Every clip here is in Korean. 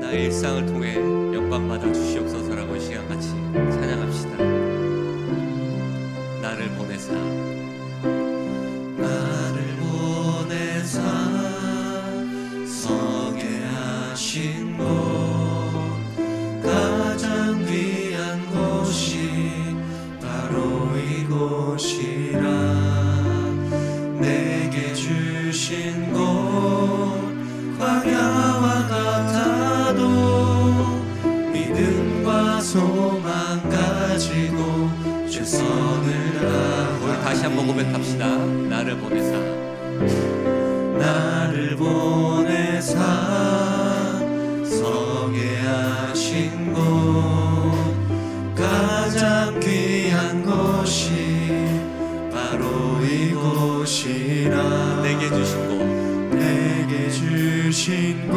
나의 일상을 통해 영광 받아 주시옵소서라고 이 시간 같이 찬양합시다. 나를 보내사 서게 하신 곳, 가장 귀한 곳이 바로 이곳이라. 내게 주신 곳 광야와 같아도 믿음과 소망 가지고 최선을 다하고. 우리 다시 한번 고백합시다. 나를 보내사 서게 하신 곳, 가장 귀한 곳이 바로 이곳이라. 내게 주신 곳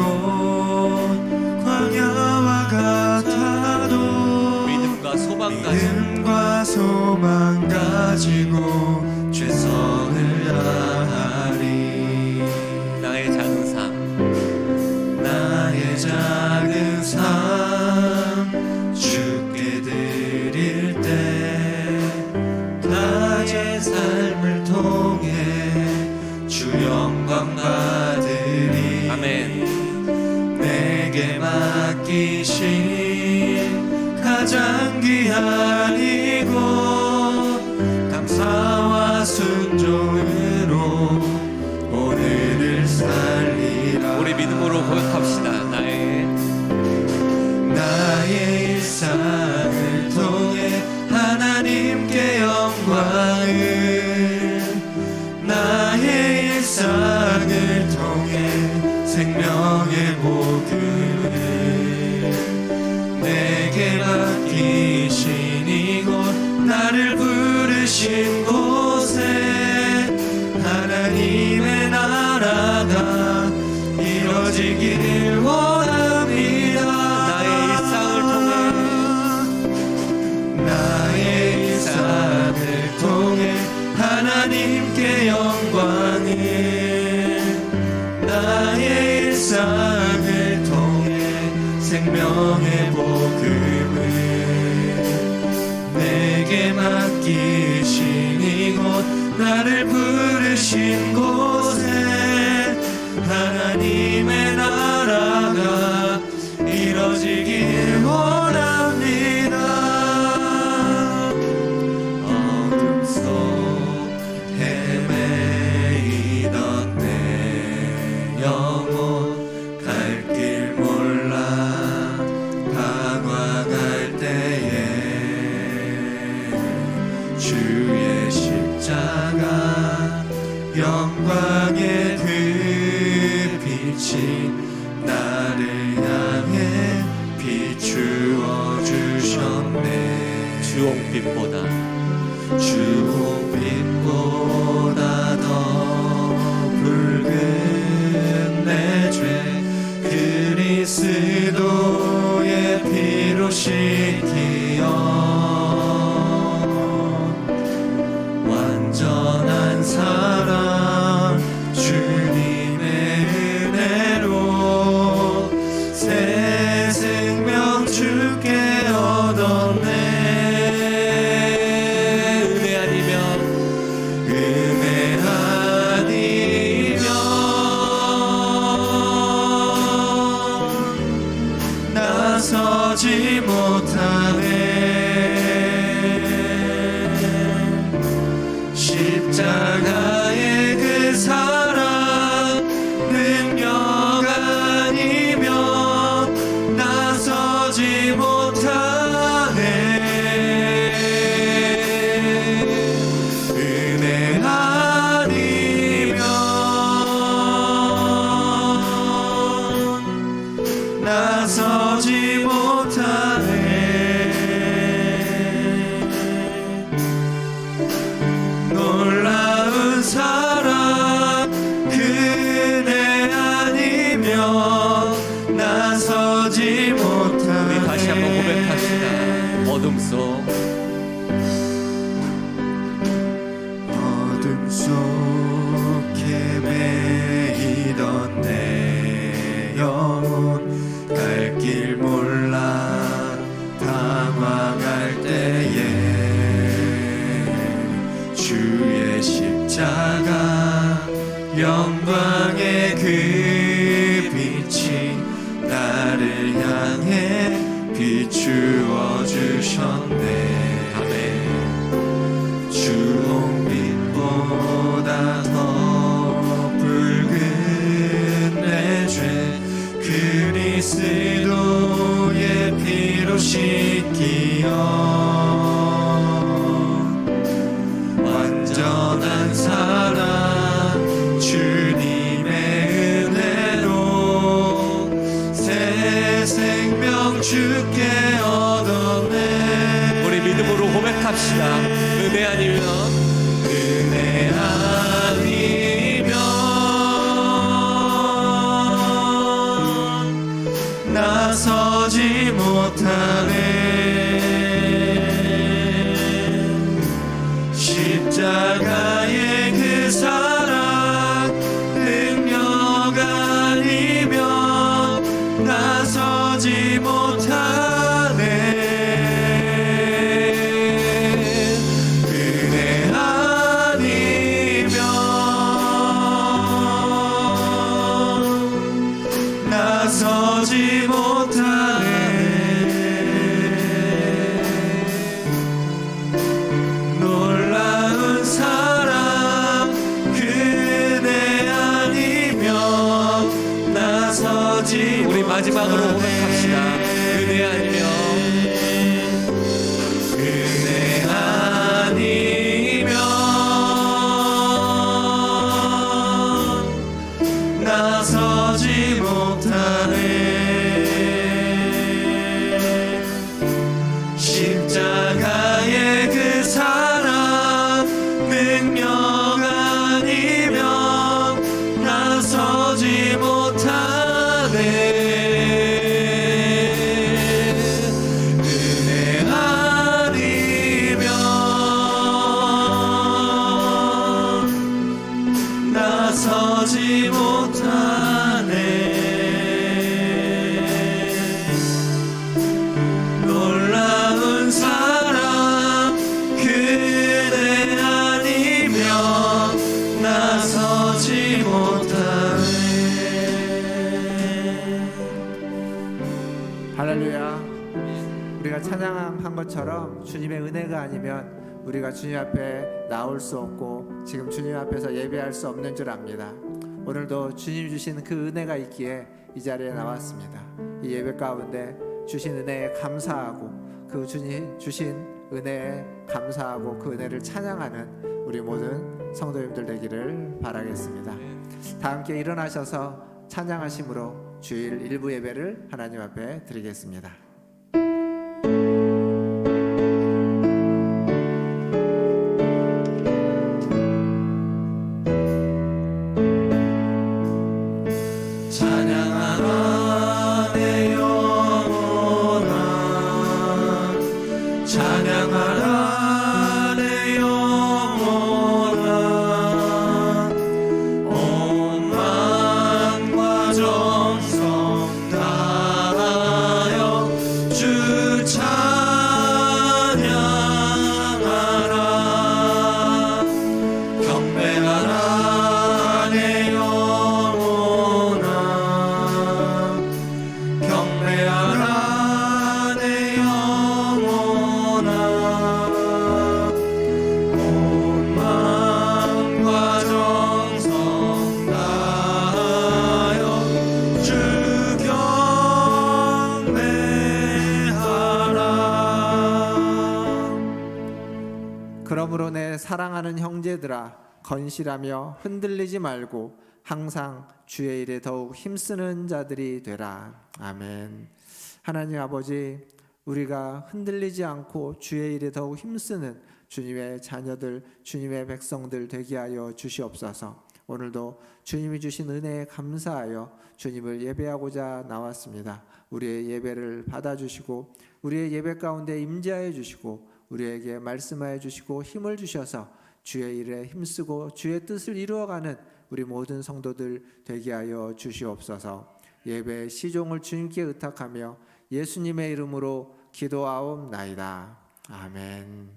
광야와 같아도 믿음과 소망 가지고 최선을 다하리. 나의 작은 삶 주께 드릴 때, 나의 삶을 통해 주 영광 받으리. 아멘. 내게 맡기신 가장 귀한 이곳, 감사와 순종으로 오늘을 살리라. 우리 믿음으로 고백합시다. 나의 일상을 통해 하나님께 영광을, 나의 일상을 통해 생명의 복음을, 내게 맡기신 이곳, 나를 부르신 곳에 하나님의 나라가 이뤄지길 원합니다. 나의 일상을 통해 하나님께 영광을, 나의 일상을 통해 생명의 복음을, 내게 맡기신 이곳, 나를 부르신 곳에 하나님의 나라가 이뤄지길 원합니다. 어둠 속 헤매이던 내 영혼, 갈 길 몰라 다가갈 때에 주의 십자가 영광의 그 빛이 나를 향해 비추어 주셨네. 주홍빛보다 더 붉은 내 죄, 그리스도의 피로 씻기어 완전한 사랑 주님의 은혜로 새 생명 주께 얻었네. 은혜 아니면 나서지 못하네. 십자가의 그 사랑 능력 아니면 나서지 못하네. 은혜 아니면 나서지 못하네. 놀라운 사랑 그네 아니면 나서지 못하네. 우리 다시 한번 고백합시다. 어둠 속 헤매이던 내 영혼, 갈 길 영광의 그 빛이 나를 향해 비추어 주셨네. 아멘. 주홍빛보다 더 붉은 내 죄 그리스도의 피로 씻기어 완전한 사랑 주님의 은혜로 새 생명 주께 얻었네. 우리 믿음으로 고백합시다. 은혜 아니면 은혜 아니면 나서지 못하네. 십자가의 그 사랑 능력 아니면 나서지 못하네. 은혜 아니면 나서지 못하네. 놀라운 사랑 그네 아니면 나서지 우리 마지막으로 못하네. 고백합시다. 은혜 아니면 은혜 아니면 나서지 못하네. 십자가의 그 사랑 능력 아니면 나서지 못하네. 은혜 아니면 나서지 못하네. 놀라운 사랑 그대 아니면 나서지 못하네. 할렐루야. 우리가 찬양한 것처럼 주님의 은혜가 아니면 우리가 주님 앞에 나올 수 없고 지금 주님 앞에서 예배할 수 없는 줄 압니다. 오늘도 주님 주신 그 은혜가 있기에 이 자리에 나왔습니다. 이 예배 가운데 주신 은혜에 감사하고 그 주님 주신 은혜에 감사하고 그 은혜를 찬양하는 우리 모든 성도님들 되기를 바라겠습니다. 다 함께 일어나셔서 찬양하심으로 주일 일부 예배를 하나님 앞에 드리겠습니다. 찬양하라 내 영혼아 찬양하라 내 영혼아 온 마음과 정성 다하여 주 찬양하라. 경배하라 내 영혼아 경배하라 내 영혼아 온 마음과 정성 다하여 주 경배하라. 그러므로 내 사랑하는 형제들아 건실하며 흔들리지 말고 항상 주의 일에 더욱 힘쓰는 자들이 되라. 아멘. 하나님 아버지, 우리가 흔들리지 않고 주의 일에 더욱 힘쓰는 주님의 자녀들, 주님의 백성들 되게 하여 주시옵소서. 오늘도 주님이 주신 은혜에 감사하여 주님을 예배하고자 나왔습니다. 우리의 예배를 받아주시고 우리의 예배 가운데 임재하여 주시고 우리에게 말씀하여 주시고 힘을 주셔서 주의 일에 힘쓰고 주의 뜻을 이루어가는 우리 모든 성도들 되게 하여 주시옵소서. 예배의 시종을 주님께 의탁하며 예수님의 이름으로 기도하옵나이다. 아멘.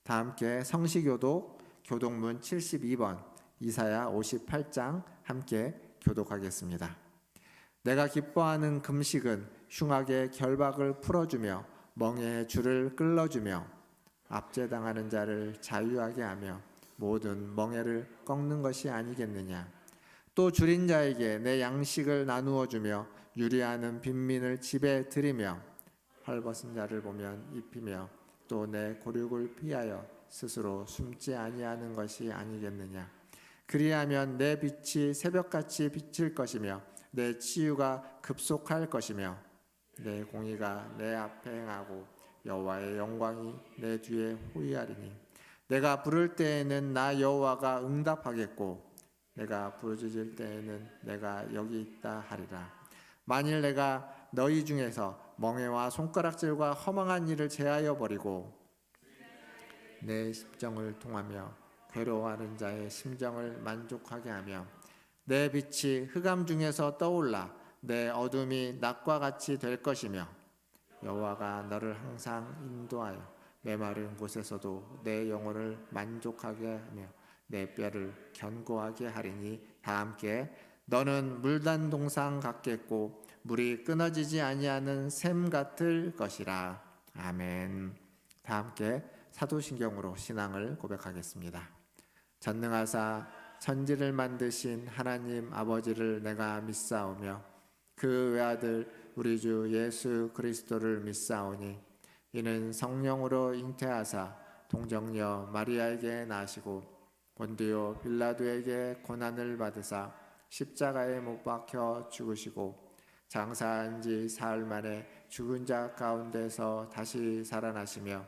다 함께 성시교독 교독문 72번 이사야 58장 함께 교독하겠습니다. 내가 기뻐하는 금식은 흉악의 결박을 풀어주며 멍에의 줄을 끌어주며 압제당하는 자를 자유하게 하며 모든 멍에를 꺾는 것이 아니겠느냐. 또 줄인 자에게 내 양식을 나누어 주며 유리하는 빈민을 집에 들이며 헐벗은 자를 보면 입히며 또 내 고륙을 피하여 스스로 숨지 아니하는 것이 아니겠느냐. 그리하면 내 빛이 새벽같이 비칠 것이며 내 치유가 급속할 것이며 내 공의가 내 앞에 행하고 여호와의 영광이 내 뒤에 호위하리니 내가 부를 때에는 나 여호와가 응답하겠고 내가 부르짖을 때에는 내가 여기 있다 하리라. 만일 내가 너희 중에서 멍에와 손가락질과 허망한 일을 제하여 버리고 내 심정을 통하며 괴로워하는 자의 심정을 만족하게 하며 내 빛이 흑암 중에서 떠올라 내 어둠이 낮과 같이 될 것이며 여호와가 너를 항상 인도하여 메마른 곳에서도 내 영혼을 만족하게 하며 내 뼈를 견고하게 하리니 다 함께 너는 물단 동상 같겠고 물이 끊어지지 아니하는 샘 같을 것이라. 아멘. 다 함께 사도신경으로 신앙을 고백하겠습니다. 전능하사 천지를 만드신 하나님 아버지를 내가 믿사오며 그 외아들 우리 주 예수 그리스도를 믿사오니 이는 성령으로 잉태하사 동정녀 마리아에게 나시고 본디오 빌라도에게 고난을 받으사 십자가에 못 박혀 죽으시고 장사한 지 사흘 만에 죽은 자 가운데서 다시 살아나시며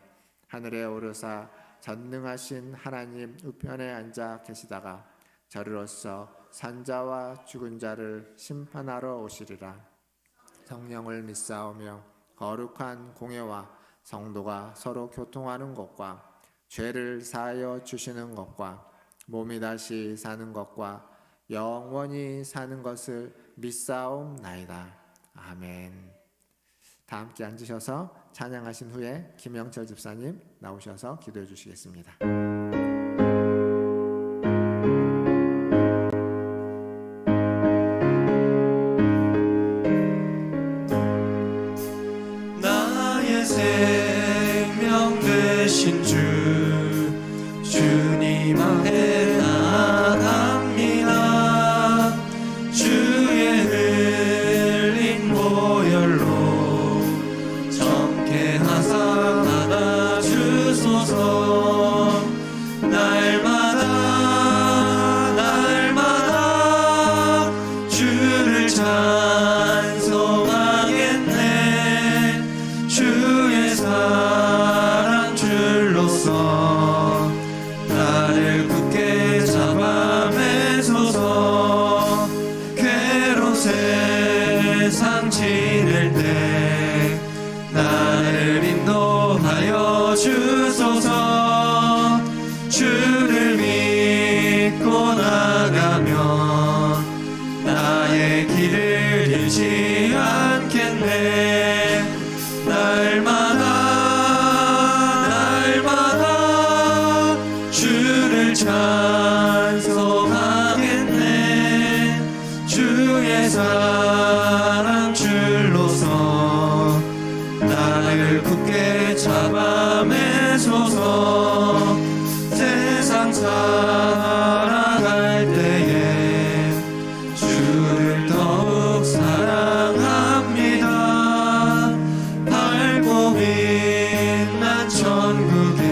하늘에 오르사 전능하신 하나님 우편에 앉아 계시다가 저리로서 산자와 죽은 자를 심판하러 오시리라. 성령을 믿사오며 거룩한 공예와 성도가 서로 교통하는 것과 죄를 사하여 주시는 것과 몸이 다시 사는 것과 영원히 사는 것을 믿사옵나이다. 아멘. 다 함께 앉으셔서 찬양하신 후에 김영철 집사님 나오셔서 기도해 주시겠습니다. 나의 생명 되신 주 주님 앞에 나아갑니다. 주의 흘린 보혈로 정케 하사 받아주소서. 날마다 주를 찬송하겠네. 주의 사랑 줄로서 나를 굳게 잡아 매소서. 괴로운 세상 지낼 때 나를 인도하여 주소서. 주를 믿고 나가면 나의 길을 잃지 않겠네. 날마다 주를 찬송하겠네. 주의 사랑 줄로서 나를 굳게 잡아 매소서. 세상 살아갈 때에 주를 더욱 사랑합니다. 밝고 빛난 천국에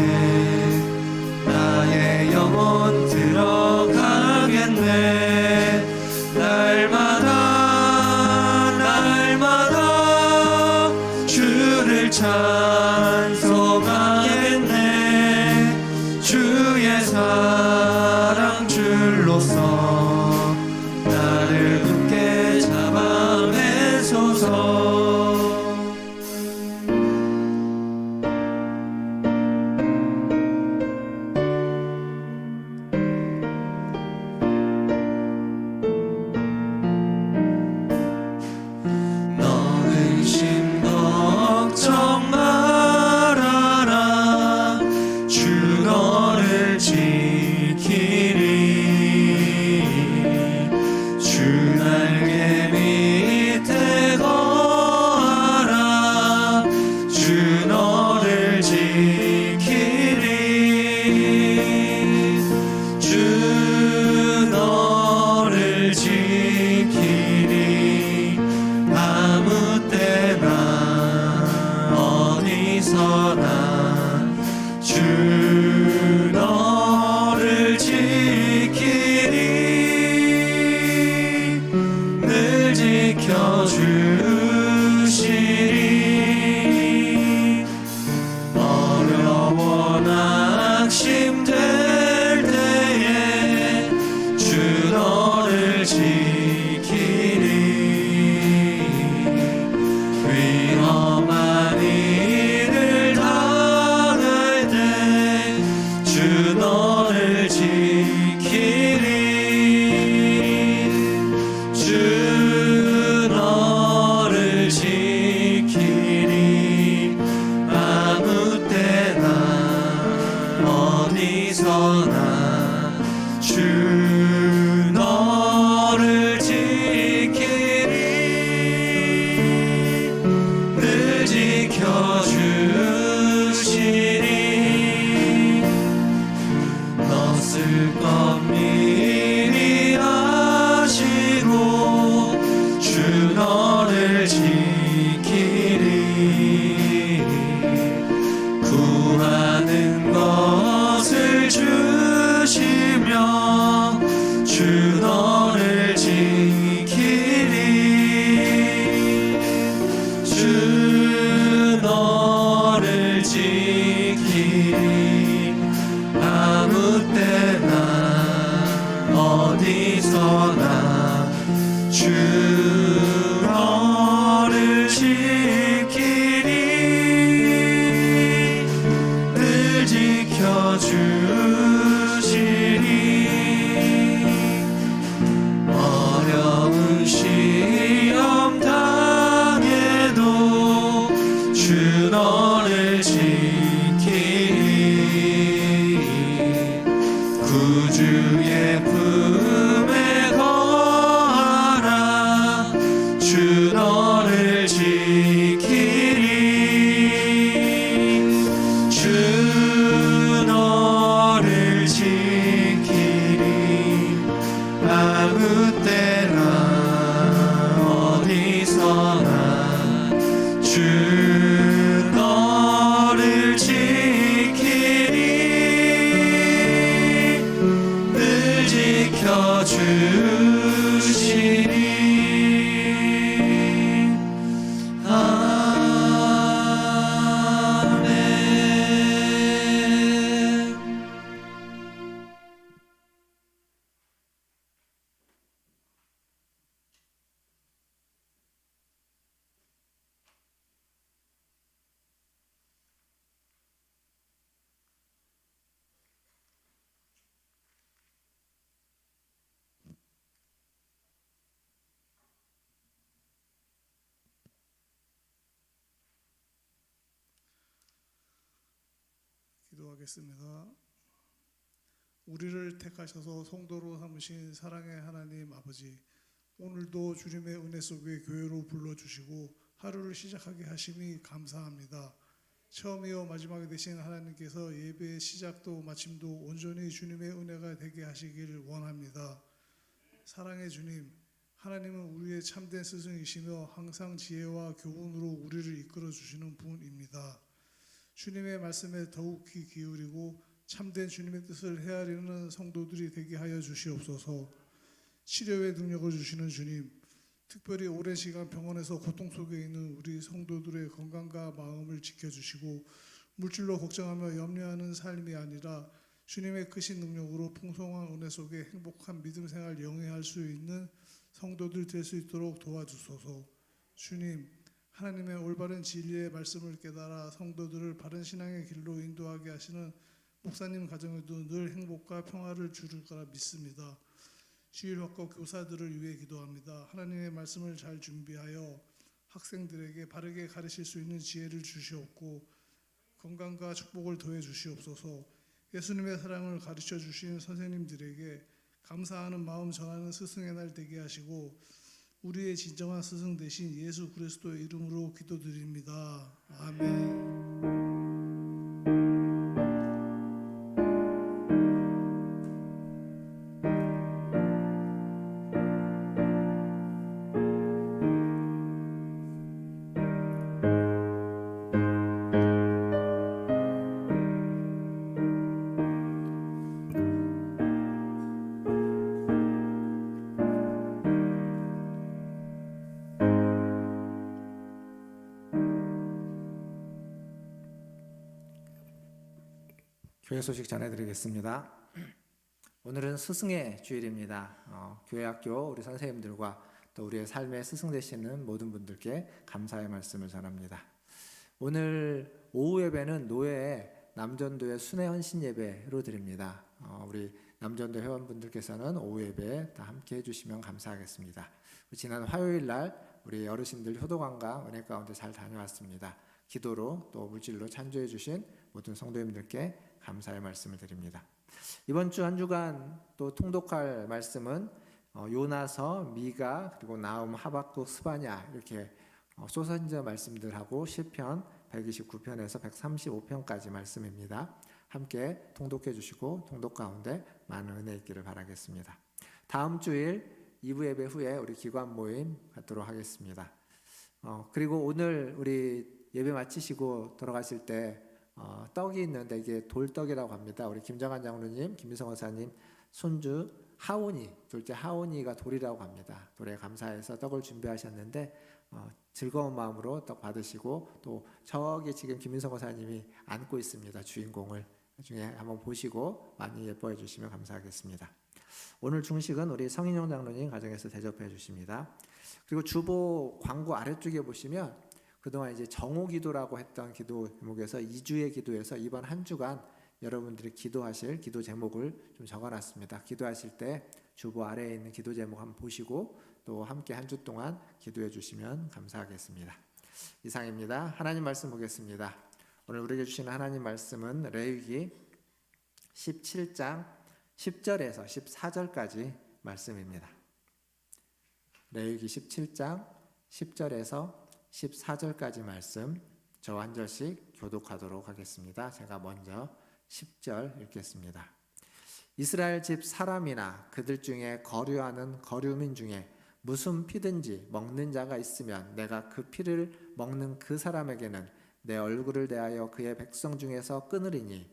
나의 영혼 들어가겠네. 날마다 서나 주 너를 지키리 늘 지켜주시리 어려워 낙심될 때에 주 너를 지키리 위험한 일을 당할 때 주 너를 지키리 주 너를 지키리 아무 때나 어디서나 주 너를 지키리 늘 지켜주시리 너쓸 것 미리 아시고 주 너를 지키리 구하는 것을 주시며 주 너를 지키리 주 너를 지키리 아무 때나 어디서나 주 너를 지키리 늘 지켜주시리 어려운 시험 당해도 주 너를 지키리 구주의 품에 거하라 주 너를 지키리 주 너를 지키리 아무 때나 어디서나 주 너를 지키리 늘 지켜주시리 아멘. 기도하겠습니다. 우리를 택하셔서 성도로 삼으신 사랑의 하나님 아버지, 오늘도 주님의 은혜 속에 교회로 불러주시고 하루를 시작하게 하심이 감사합니다. 처음이요 마지막이 되신 하나님께서 예배의 시작도 마침도 온전히 주님의 은혜가 되게 하시기를 원합니다. 사랑의 주님, 하나님은 우리의 참된 스승이시며 항상 지혜와 교훈으로 우리를 이끌어 주시는 분입니다. 주님의 말씀에 더욱 귀 기울이고 참된 주님의 뜻을 헤아리는 성도들이 되게 하여 주시옵소서. 치료의 능력을 주시는 주님, 특별히 오랜 시간 병원에서 고통 속에 있는 우리 성도들의 건강과 마음을 지켜주시고 물질로 걱정하며 염려하는 삶이 아니라 주님의 크신 능력으로 풍성한 은혜 속에 행복한 믿음 생활 영위할 수 있는 성도들 될 수 있도록 도와주소서. 주님, 하나님의 올바른 진리의 말씀을 깨달아 성도들을 바른 신앙의 길로 인도하게 하시는 목사님 가정에도 늘 행복과 평화를 주실 거라 믿습니다. 주일학교 교사들을 위해 기도합니다. 하나님의 말씀을 잘 준비하여 학생들에게 바르게 가르칠 수 있는 지혜를 주시옵고 건강과 축복을 더해 주시옵소서. 예수님의 사랑을 가르쳐 주신 선생님들에게 감사하는 마음 전하는 스승의 날 되게 하시고 우리의 진정한 스승 되신 예수 그리스도의 이름으로 기도드립니다. 아멘. 교회 소식 전해드리겠습니다. 오늘은 스승의 주일입니다. 교회학교 우리 선생님들과 또 우리의 삶의 스승 되시는 모든 분들께 감사의 말씀을 전합니다. 오늘 오후 예배는 노예 남전도의 순회 헌신 예배로 드립니다. 우리 남전도 회원분들께서는 오후 예배 다 함께 해주시면 감사하겠습니다. 지난 화요일 날 우리 어르신들 효도관과 은혜 가운데 잘 다녀왔습니다. 기도로 또 물질로 찬조해 주신 모든 성도님들께 감사의 말씀을 드립니다. 이번 주 한 주간 또 통독할 말씀은 요나서, 미가, 그리고 나움, 하박국, 스바냐 이렇게 소선지자 말씀들하고 시편 129편에서 135편까지 말씀입니다. 함께 통독해 주시고 통독 가운데 많은 은혜 있기를 바라겠습니다. 다음 주일 2부 예배 후에 우리 기관 모임 갖도록 하겠습니다. 그리고 오늘 우리 예배 마치시고 돌아가실 때 떡이 있는데 이게 돌떡이라고 합니다. 우리 김정한 장로님, 김미성 원사님 손주 하온이, 둘째 하온이가 돌이라고 합니다. 돌에 감사해서 떡을 준비하셨는데 즐거운 마음으로 떡 받으시고 또 저기 지금 김민성 원사님이 안고 있습니다. 주인공을 나중에 한번 보시고 많이 예뻐해 주시면 감사하겠습니다. 오늘 중식은 우리 성인용 장로님 가정에서 대접해 주십니다. 그리고 주보 광고 아래쪽에 보시면 그동안 이제 정오기도라고 했던 기도 제목에서 2주의 기도에서 이번 한 주간 여러분들이 기도하실 기도 제목을 좀 적어놨습니다. 기도하실 때 주보 아래에 있는 기도 제목 한번 보시고 또 함께 한 주 동안 기도해 주시면 감사하겠습니다. 이상입니다. 하나님 말씀 보겠습니다. 오늘 우리에게 주시는 하나님 말씀은 레위기 17장 10절에서 14절까지 말씀입니다. 레위기 17장 10절에서 14절까지 말씀 저와 한 절씩 교독하도록 하겠습니다. 제가 먼저 10절 읽겠습니다. 이스라엘 집 사람이나 그들 중에 거류하는 거류민 중에 무슨 피든지 먹는 자가 있으면 내가 그 피를 먹는 그 사람에게는 내 얼굴을 대하여 그의 백성 중에서 끊으리니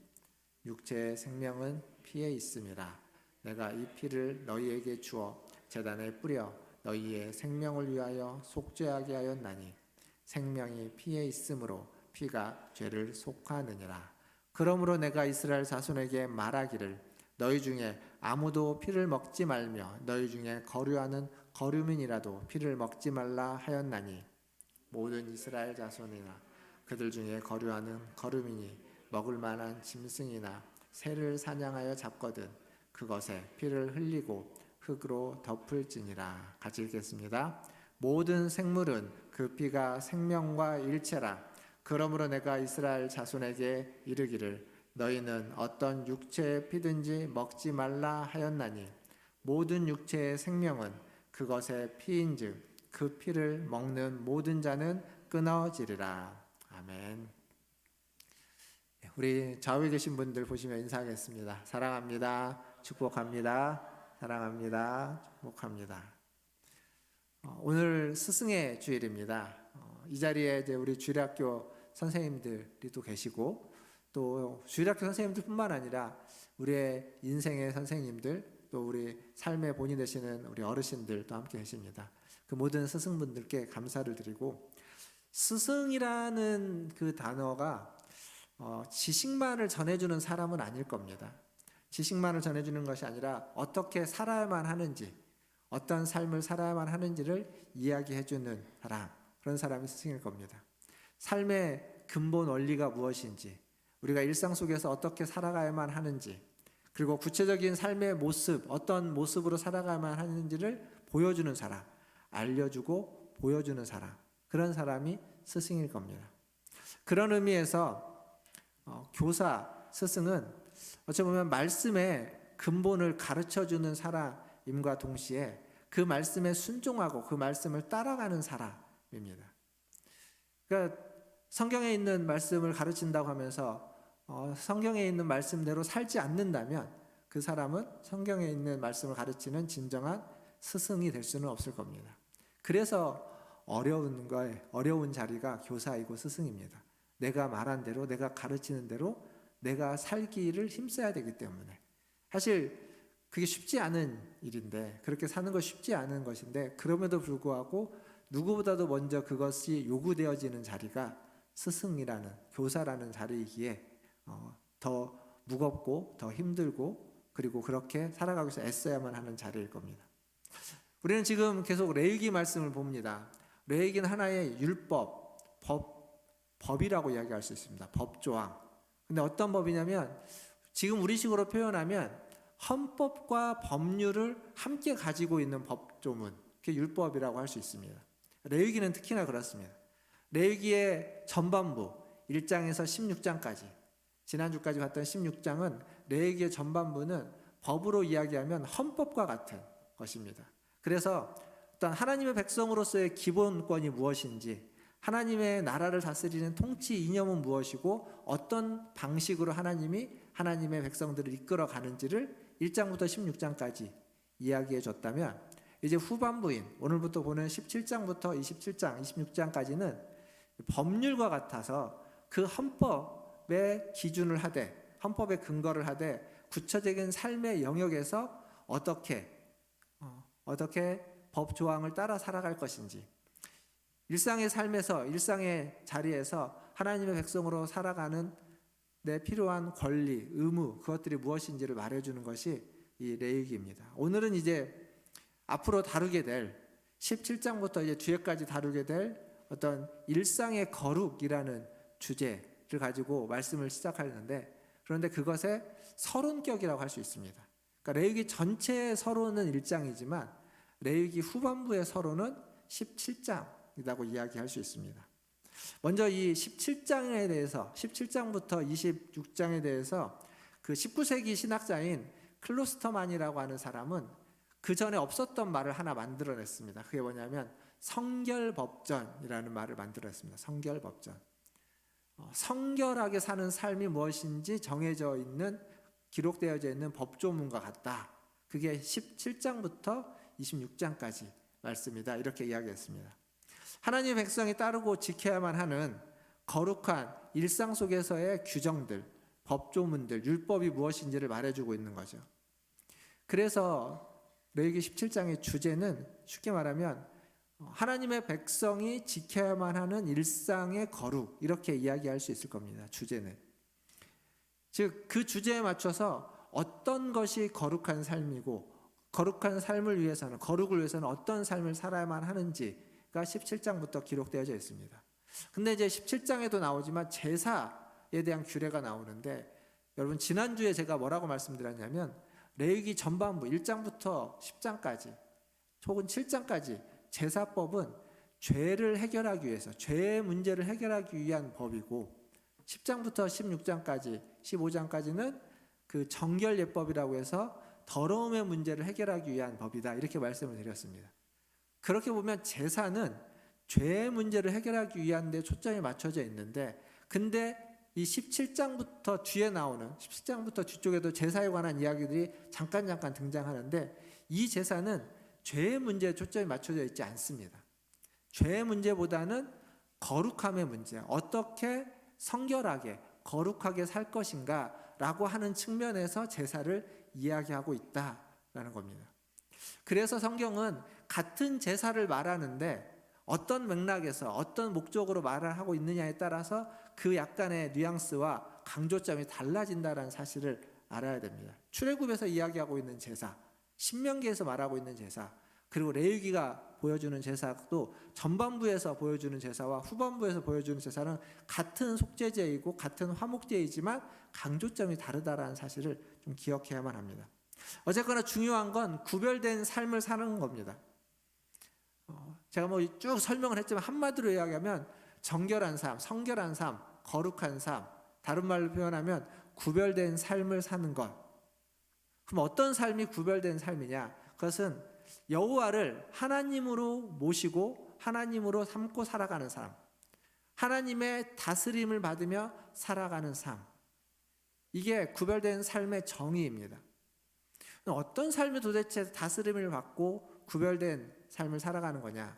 육체의 생명은 피에 있음이라. 내가 이 피를 너희에게 주어 제단에 뿌려 너희의 생명을 위하여 속죄하게 하였나니 생명이 피에 있으므로 피가 죄를 속하느니라. 그러므로 내가 이스라엘 자손에게 말하기를 너희 중에 아무도 피를 먹지 말며 너희 중에 거류하는 거류민이라도 피를 먹지 말라 하였나니 모든 이스라엘 자손이나 그들 중에 거류하는 거류민이 먹을 만한 짐승이나 새를 사냥하여 잡거든 그것에 피를 흘리고 흙으로 덮을지니라. 같이 읽겠습니다. 모든 생물은 그 피가 생명과 일체라. 그러므로 내가 이스라엘 자손에게 이르기를 너희는 어떤 육체의 피든지 먹지 말라 하였나니 모든 육체의 생명은 그것의 피인즉 그 피를 먹는 모든 자는 끊어지리라. 아멘. 우리 좌우에 계신 분들 보시면 인사하겠습니다. 사랑합니다. 축복합니다. 사랑합니다. 축복합니다. 오늘 스승의 주일입니다. 이 자리에 이제 우리 주일학교 선생님들이 또 계시고 또 주일학교 선생님들뿐만 아니라 우리의 인생의 선생님들 또 우리 삶의 본이 되시는 우리 어르신들도 함께 계십니다. 그 모든 스승분들께 감사를 드리고 스승이라는 그 단어가 지식만을 전해주는 사람은 아닐 겁니다. 지식만을 전해주는 것이 아니라 어떻게 살아야만 하는지 어떤 삶을 살아야만 하는지를 이야기해주는 사람, 그런 사람이 스승일 겁니다. 삶의 근본 원리가 무엇인지 우리가 일상 속에서 어떻게 살아가야만 하는지 그리고 구체적인 삶의 모습 어떤 모습으로 살아가야만 하는지를 보여주는 사람, 알려주고 보여주는 사람, 그런 사람이 스승일 겁니다. 그런 의미에서 교사, 스승은 어찌 보면 말씀의 근본을 가르쳐주는 사람임과 동시에 그 말씀에 순종하고 그 말씀을 따라가는 사람입니다. 그러니까 성경에 있는 말씀을 가르친다고 하면서 성경에 있는 말씀대로 살지 않는다면 그 사람은 성경에 있는 말씀을 가르치는 진정한 스승이 될 수는 없을 겁니다. 그래서 어려운 자리가 교사이고 스승입니다. 내가 말한 대로 내가 가르치는 대로 내가 살기를 힘써야 되기 때문에 사실 그게 쉽지 않은 일인데 그렇게 사는 거 쉽지 않은 것인데 그럼에도 불구하고 누구보다도 먼저 그것이 요구되어지는 자리가 스승이라는 교사라는 자리이기에 더 무겁고 더 힘들고 그리고 그렇게 살아가기 위해서 애써야만 하는 자리일 겁니다. 우리는 지금 계속 레위기 말씀을 봅니다. 레위기는 하나의 율법, 법이라고 이야기할 수 있습니다. 법조항. 근데 어떤 법이냐면 지금 우리식으로 표현하면 헌법과 법률을 함께 가지고 있는 법조문, 그게 율법이라고 할 수 있습니다. 레위기는 특히나 그렇습니다. 레위기의 전반부 1장에서 16장까지, 지난주까지 봤던 16장은 레위기의 전반부는 법으로 이야기하면 헌법과 같은 것입니다. 그래서 어떤 하나님의 백성으로서의 기본권이 무엇인지, 하나님의 나라를 다스리는 통치 이념은 무엇이고 어떤 방식으로 하나님이 하나님의 백성들을 이끌어 가는지를 1장부터 16장까지 이야기해 줬다면, 이제 후반부인 오늘부터 보는 17장부터 27장, 26장까지는 법률과 같아서 그 헌법의 기준을 하되, 헌법의 근거를 하되 구체적인 삶의 영역에서 어떻게 법 조항을 따라 살아갈 것인지, 일상의 삶에서, 일상의 자리에서 하나님의 백성으로 살아가는 데 필요한 권리, 의무, 그것들이 무엇인지를 말해주는 것이 이 레위기입니다. 오늘은 이제 앞으로 다루게 될 17장부터 이제 뒤에까지 다루게 될 어떤 일상의 거룩이라는 주제를 가지고 말씀을 시작하는데, 그런데 그것의 서론격이라고 할 수 있습니다. 그러니까 레위기 전체의 서론은 1장이지만 레위기 후반부의 서론은 17장이라고 이야기할 수 있습니다. 먼저 이 17장에 대해서, 17장부터 26장에 대해서 그 19세기 신학자인 클로스터만이라고 하는 사람은 그 전에 없었던 말을 하나 만들어냈습니다. 그게 뭐냐면 성결법전이라는 말을 만들어냈습니다. 성결법전. 성결하게 사는 삶이 무엇인지 정해져 있는, 기록되어져 있는 법조문과 같다. 그게 17장부터 26장까지 말씀이다. 이렇게 이야기했습니다. 하나님의 백성이 따르고 지켜야만 하는 거룩한 일상 속에서의 규정들, 법조문들, 율법이 무엇인지를 말해주고 있는 거죠. 그래서 레위기 17장의 주제는 쉽게 말하면 하나님의 백성이 지켜야만 하는 일상의 거룩, 이렇게 이야기할 수 있을 겁니다. 주제는. 즉 그 주제에 맞춰서 어떤 것이 거룩한 삶이고, 거룩한 삶을 위해서는, 거룩을 위해서는 어떤 삶을 살아야만 하는지가 17장부터 기록되어져 있습니다. 근데 이제 17장에도 나오지만 제사에 대한 규례가 나오는데, 여러분 지난주에 제가 뭐라고 말씀드렸냐면 레위기 전반부 1장부터 10장까지 혹은 7장까지 제사법은 죄를 해결하기 위해서, 죄의 문제를 해결하기 위한 법이고, 10장부터 16장까지, 15장까지는 그 정결예법이라고 해서 더러움의 문제를 해결하기 위한 법이다. 이렇게 말씀을 드렸습니다. 그렇게 보면 제사는 죄의 문제를 해결하기 위한 데 초점이 맞춰져 있는데, 근데 이 17장부터 뒤에 나오는, 17장부터 뒤쪽에도 제사에 관한 이야기들이 잠깐 등장하는데, 이 제사는 죄의 문제에 초점이 맞춰져 있지 않습니다. 죄의 문제보다는 거룩함의 문제, 어떻게 성결하게 거룩하게 살 것인가 라고 하는 측면에서 제사를 이야기하고 있다라는 겁니다. 그래서 성경은 같은 제사를 말하는데 어떤 맥락에서 어떤 목적으로 말을 하고 있느냐에 따라서 그 약간의 뉘앙스와 강조점이 달라진다는 사실을 알아야 됩니다. 출애굽에서 이야기하고 있는 제사, 신명기에서 말하고 있는 제사, 그리고 레위기가 보여주는 제사도 전반부에서 보여주는 제사와 후반부에서 보여주는 제사는 같은 속죄제이고 같은 화목제이지만 강조점이 다르다라는 사실을 좀 기억해야만 합니다. 어쨌거나 중요한 건 구별된 삶을 사는 겁니다. 제가 뭐 쭉 설명을 했지만 한마디로 이야기하면 정결한 삶, 성결한 삶, 거룩한 삶, 다른 말로 표현하면 구별된 삶을 사는 것. 그럼 어떤 삶이 구별된 삶이냐? 그것은 여호와를 하나님으로 모시고 하나님으로 삼고 살아가는 삶, 하나님의 다스림을 받으며 살아가는 삶, 이게 구별된 삶의 정의입니다. 어떤 삶이 도대체 다스림을 받고 구별된 삶을 살아가는 거냐?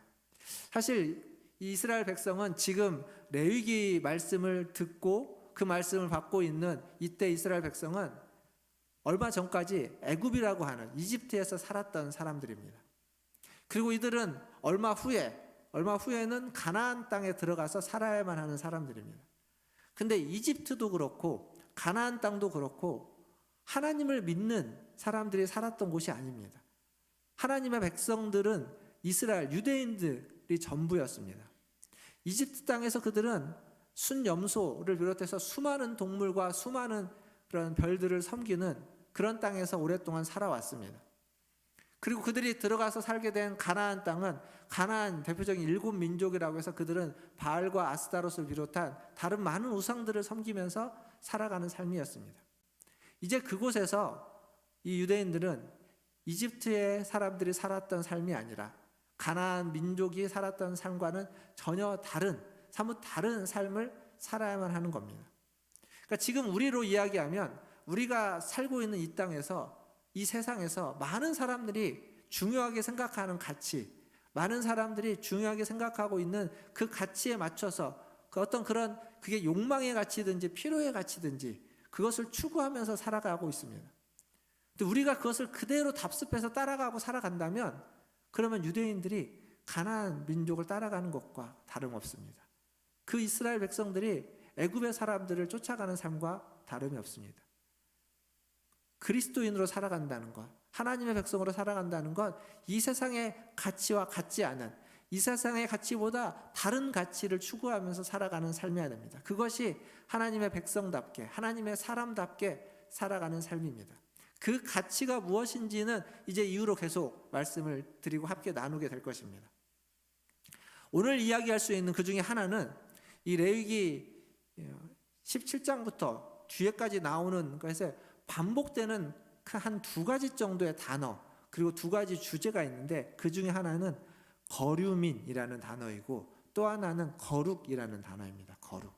사실 이스라엘 백성은 지금 레위기 말씀을 듣고 그 말씀을 받고 있는 이때 이스라엘 백성은 얼마 전까지 애굽이라고 하는 이집트에서 살았던 사람들입니다. 그리고 이들은 얼마 후에는 가나안 땅에 들어가서 살아야만 하는 사람들입니다. 근데 이집트도 그렇고 가나안 땅도 그렇고 하나님을 믿는 사람들이 살았던 곳이 아닙니다. 하나님의 백성들은 이스라엘 유대인들이 전부였습니다. 이집트 땅에서 그들은 순염소를 비롯해서 수많은 동물과 수많은 그런 별들을 섬기는 그런 땅에서 오랫동안 살아왔습니다. 그리고 그들이 들어가서 살게 된 가나안 땅은 가나안 대표적인 7민족이라고 해서 그들은 바알과 아스타롯을 비롯한 다른 많은 우상들을 섬기면서 살아가는 삶이었습니다. 이제 그곳에서 이 유대인들은 이집트의 사람들이 살았던 삶이 아니라 가나안 민족이 살았던 삶과는 전혀 다른, 사뭇 다른 삶을 살아야만 하는 겁니다. 그러니까 지금 우리로 이야기하면 우리가 살고 있는 이 땅에서, 이 세상에서 많은 사람들이 중요하게 생각하는 가치, 많은 사람들이 중요하게 생각하고 있는 그 가치에 맞춰서 그 어떤 그런 그게 욕망의 가치든지 필요의 가치든지 그것을 추구하면서 살아가고 있습니다. 근데 우리가 그것을 그대로 답습해서 따라가고 살아간다면 그러면 유대인들이 가나안 민족을 따라가는 것과 다름없습니다. 그 이스라엘 백성들이 애굽의 사람들을 쫓아가는 삶과 다름이 없습니다. 그리스도인으로 살아간다는 것, 하나님의 백성으로 살아간다는 것, 이 세상의 가치와 같지 않은, 이 세상의 가치보다 다른 가치를 추구하면서 살아가는 삶이어야 됩니다. 그것이 하나님의 백성답게, 하나님의 사람답게 살아가는 삶입니다. 그 가치가 무엇인지는 이제 이후로 계속 말씀을 드리고 함께 나누게 될 것입니다. 오늘 이야기할 수 있는 그 중에 하나는 이 레위기 17장부터 뒤에까지 나오는 것에 반복되는 한 2가지 정도의 단어, 그리고 2가지 주제가 있는데 그 중에 하나는 거류민이라는 단어이고 또 하나는 거룩이라는 단어입니다. 거룩.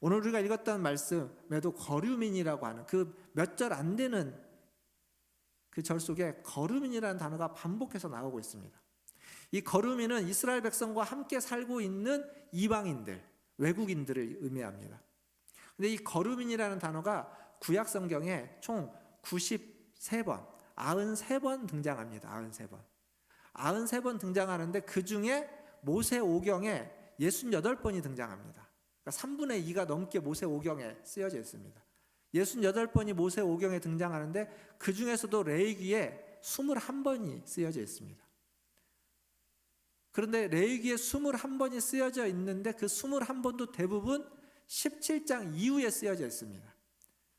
오늘 우리가 읽었던 말씀에도 거류민이라고 하는 그 몇 절 안 되는 그 절 속에 거류민이라는 단어가 반복해서 나오고 있습니다. 이 거류민은 이스라엘 백성과 함께 살고 있는 이방인들, 외국인들을 의미합니다. 근데 이 거류민이라는 단어가 구약 성경에 총 93번, 93번 등장합니다. 93번. 93번 등장하는데 그 중에 모세 오경에 68번이 등장합니다. 그러니까 3분의 2가 넘게 모세 오경에 쓰여져 있습니다. 68번이 모세 오경에 등장하는데 그 중에서도 레위기에 21번이 쓰여져 있습니다. 그런데 레위기에 21번이 쓰여져 있는데 그 21번도 대부분 17장 이후에 쓰여져 있습니다.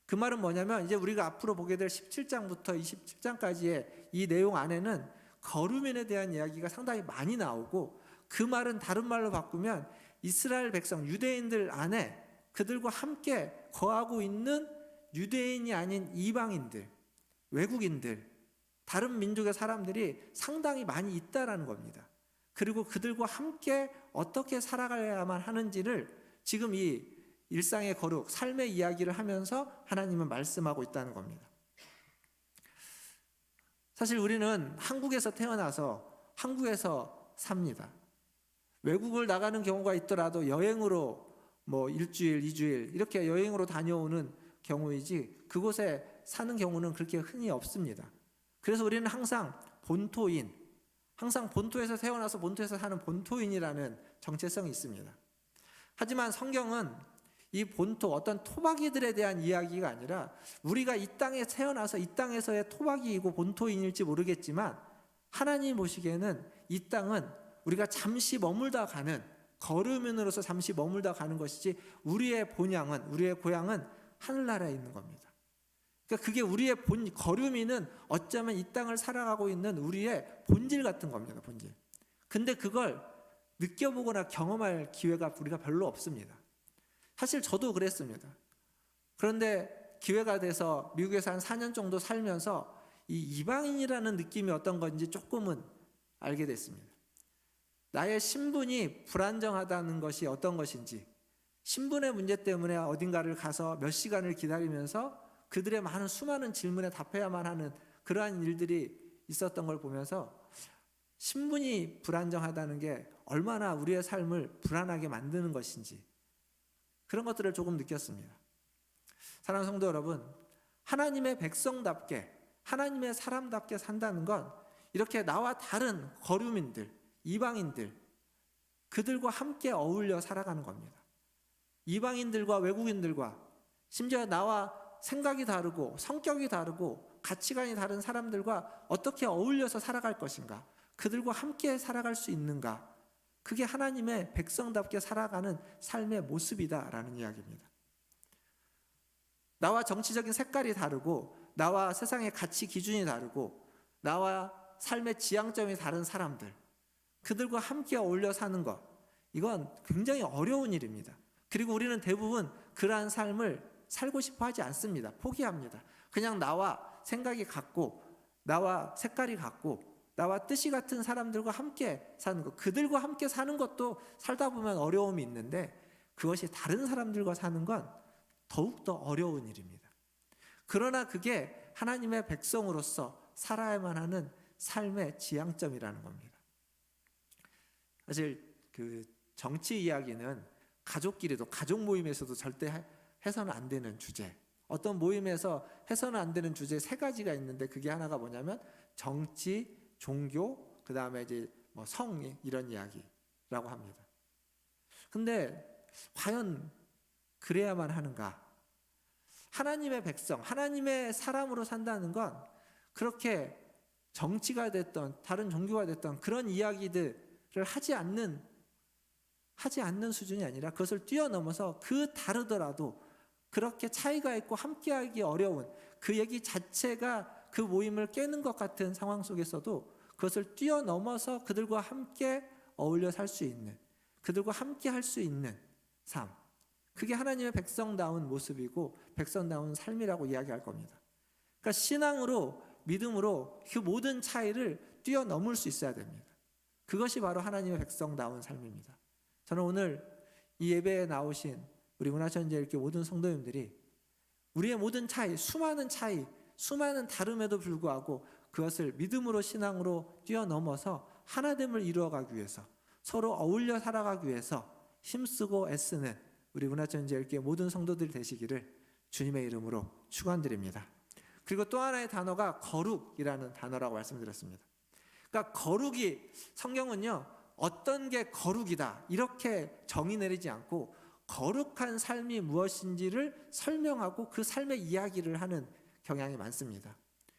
그 말은 뭐냐면 이제 우리가 앞으로 보게 될 17장부터 27장까지의 이 내용 안에는 거류민에 대한 이야기가 상당히 많이 나오고 그 말은 다른 말로 바꾸면 이스라엘 백성, 유대인들 안에 그들과 함께 거하고 있는 유대인이 아닌 이방인들, 외국인들, 다른 민족의 사람들이 상당히 많이 있다라는 겁니다. 그리고 그들과 함께 어떻게 살아가야만 하는지를 지금 이 일상의 거룩, 삶의 이야기를 하면서 하나님은 말씀하고 있다는 겁니다. 사실 우리는 한국에서 태어나서 한국에서 삽니다. 외국을 나가는 경우가 있더라도 여행으로 뭐 1주일, 2주일 이렇게 여행으로 다녀오는 경우이지 그곳에 사는 경우는 그렇게 흔히 없습니다. 그래서 우리는 항상 본토인, 항상 본토에서 태어나서 본토에서 사는 본토인이라는 정체성이 있습니다. 하지만 성경은 이 본토, 어떤 토박이들에 대한 이야기가 아니라 우리가 이 땅에 태어나서 이 땅에서의 토박이이고 본토인일지 모르겠지만 하나님 보시기에는 이 땅은 우리가 잠시 머물다 가는, 거류민으로서 잠시 머물다 가는 것이지 우리의 본향은, 우리의 고향은 하늘나라에 있는 겁니다. 그러니까 그게 우리의 거류민은 어쩌면 이 땅을 살아가고 있는 우리의 본질 같은 겁니다. 본질. 근데 그걸 느껴보거나 경험할 기회가 우리가 별로 없습니다. 사실 저도 그랬습니다. 그런데 기회가 돼서 미국에서 한 4년 정도 살면서 이 이방인이라는 느낌이 어떤 건지 조금은 알게 됐습니다. 나의 신분이 불안정하다는 것이 어떤 것인지, 신분의 문제 때문에 어딘가를 가서 몇 시간을 기다리면서 그들의 많은 수많은 질문에 답해야만 하는 그러한 일들이 있었던 걸 보면서 신분이 불안정하다는 게 얼마나 우리의 삶을 불안하게 만드는 것인지 그런 것들을 조금 느꼈습니다. 사랑하는 성도 여러분, 하나님의 백성답게, 하나님의 사람답게 산다는 건 이렇게 나와 다른 거류민들, 이방인들, 그들과 함께 어울려 살아가는 겁니다. 이방인들과 외국인들과 심지어 나와 생각이 다르고 성격이 다르고 가치관이 다른 사람들과 어떻게 어울려서 살아갈 것인가? 그들과 함께 살아갈 수 있는가? 그게 하나님의 백성답게 살아가는 삶의 모습이다라는 이야기입니다. 나와 정치적인 색깔이 다르고 나와 세상의 가치 기준이 다르고 나와 삶의 지향점이 다른 사람들, 그들과 함께 어울려 사는 것, 이건 굉장히 어려운 일입니다. 그리고 우리는 대부분 그러한 삶을 살고 싶어 하지 않습니다. 포기합니다. 그냥 나와 생각이 같고 나와 색깔이 같고 나와 뜻이 같은 사람들과 함께 사는 것, 그들과 함께 사는 것도 살다 보면 어려움이 있는데 그것이 다른 사람들과 사는 건 더욱더 어려운 일입니다. 그러나 그게 하나님의 백성으로서 살아야만 하는 삶의 지향점이라는 겁니다. 사실 그 정치 이야기는 가족끼리도, 가족 모임에서도 절대 해서는 안 되는 주제, 어떤 모임에서 해서는 안 되는 주제 3가지가 있는데 그게 하나가 뭐냐면 정치, 종교, 그 다음에 이제 뭐 성, 이런 이야기라고 합니다. 근데 과연 그래야만 하는가? 하나님의 백성, 하나님의 사람으로 산다는 건 그렇게 정치가 됐던 다른 종교가 됐던 그런 이야기들을 하지 않는 수준이 아니라 그것을 뛰어넘어서 그 다르더라도 그렇게 차이가 있고 함께하기 어려운 그 얘기 자체가 그 모임을 깨는 것 같은 상황 속에서도 그것을 뛰어넘어서 그들과 함께 어울려 살 수 있는, 그들과 함께 할 수 있는 삶, 그게 하나님의 백성다운 모습이고 백성다운 삶이라고 이야기할 겁니다. 그러니까 신앙으로, 믿음으로 그 모든 차이를 뛰어넘을 수 있어야 됩니다. 그것이 바로 하나님의 백성다운 삶입니다. 저는 오늘 이 예배에 나오신 우리 문화천지일교 모든 성도님들이 우리의 모든 차이, 수많은 다름에도 불구하고 그것을 믿음으로, 신앙으로 뛰어넘어서 하나됨을 이루어가기 위해서, 서로 어울려 살아가기 위해서 힘쓰고 애쓰는 우리 문화천지일교 모든 성도들이 되시기를 주님의 이름으로 축원드립니다. 그리고 또 하나의 단어가 거룩이라는 단어라고 말씀드렸습니다. 그러니까 거룩이, 성경은요 어떤 게 거룩이다 이렇게 정의 내리지 않고 거룩한 삶이 무엇인지를 설명하고 그 삶의 이야기를 하는 경향이 많습니다.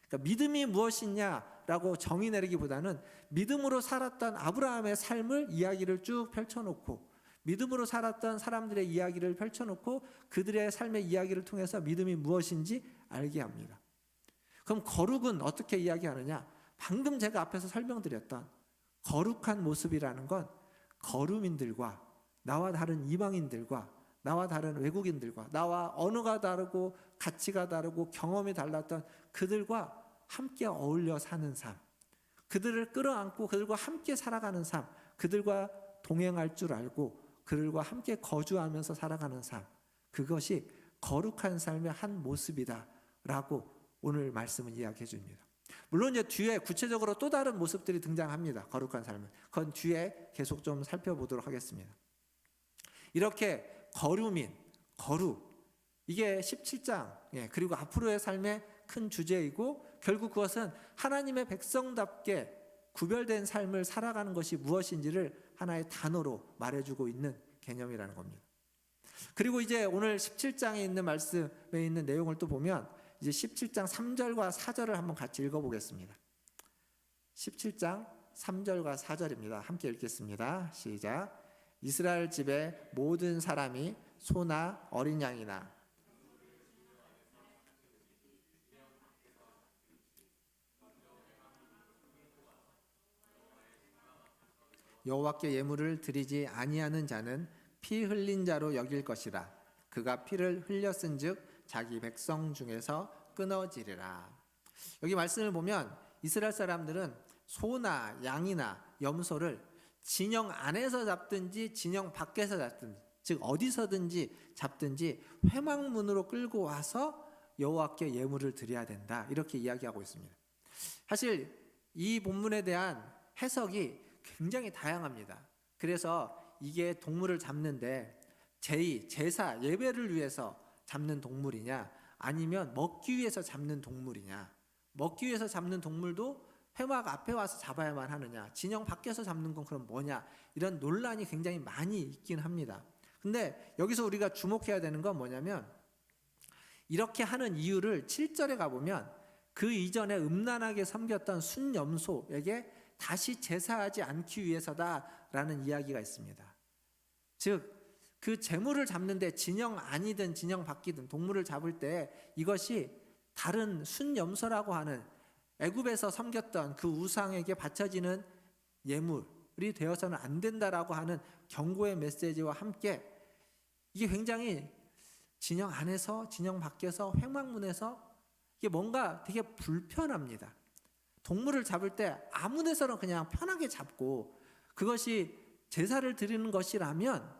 그러니까 믿음이 무엇이냐라고 정의 내리기보다는 믿음으로 살았던 아브라함의 삶을 이야기를 쭉 펼쳐놓고 믿음으로 살았던 사람들의 이야기를 펼쳐놓고 그들의 삶의 이야기를 통해서 믿음이 무엇인지 알게 합니다. 그럼 거룩은 어떻게 이야기하느냐? 방금 제가 앞에서 설명드렸던 거룩한 모습이라는 건 거류민들과 나와 다른 이방인들과 나와 다른 외국인들과 나와 언어가 다르고 가치가 다르고 경험이 달랐던 그들과 함께 어울려 사는 삶, 그들을 끌어안고 그들과 함께 살아가는 삶, 그들과 동행할 줄 알고 그들과 함께 거주하면서 살아가는 삶, 그것이 거룩한 삶의 한 모습이다라고 오늘 말씀은 이야기해 줍니다. 물론 이제 뒤에 구체적으로 또 다른 모습들이 등장합니다. 거룩한 삶은. 그건 뒤에 계속 좀 살펴보도록 하겠습니다. 이렇게 거류민, 거룩, 이게 17장 그리고 앞으로의 삶의 큰 주제이고 결국 그것은 하나님의 백성답게 구별된 삶을 살아가는 것이 무엇인지를 하나의 단어로 말해주고 있는 개념이라는 겁니다. 그리고 이제 오늘 17장에 있는 말씀에 있는 내용을 또 보면 이제 17장 3절과 4절을 한번 같이 읽어보겠습니다. 17장 3절과 4절입니다. 함께 읽겠습니다. 시작. 이스라엘 집의 모든 사람이 소나 어린 양이나 여호와께 예물을 드리지 아니하는 자는 피 흘린 자로 여길 것이라. 그가 피를 흘렸은즉 자기 백성 중에서 끊어지리라. 여기 말씀을 보면 이스라엘 사람들은 소나 양이나 염소를 진영 안에서 잡든지 진영 밖에서 잡든지, 즉 어디서든지 잡든지 회막문으로 끌고 와서 여호와께 예물을 드려야 된다, 이렇게 이야기하고 있습니다. 사실 이 본문에 대한 해석이 굉장히 다양합니다. 그래서 이게 동물을 잡는데 제의, 제사, 예배를 위해서 잡는 동물이냐 아니면 먹기 위해서 잡는 동물이냐, 먹기 위해서 잡는 동물도 회막 앞에 와서 잡아야만 하느냐, 진영 밖에서 잡는 건 그럼 뭐냐, 이런 논란이 굉장히 많이 있긴 합니다. 근데 여기서 우리가 주목해야 되는 건 뭐냐면 이렇게 하는 이유를 7절에 가보면 그 이전에 음란하게 섬겼던 순염소에게 다시 제사하지 않기 위해서다라는 이야기가 있습니다. 즉 그 재물을 잡는데 진영 아니든 진영 밖이든 동물을 잡을 때 이것이 다른 순염소라고 하는 애굽에서 섬겼던 그 우상에게 바쳐지는 예물이 되어서는 안 된다라고 하는 경고의 메시지와 함께 이게 굉장히 진영 안에서 진영 밖에서 횡망문에서 이게 뭔가 되게 불편합니다. 동물을 잡을 때 아무 데서나 그냥 편하게 잡고 그것이 제사를 드리는 것이라면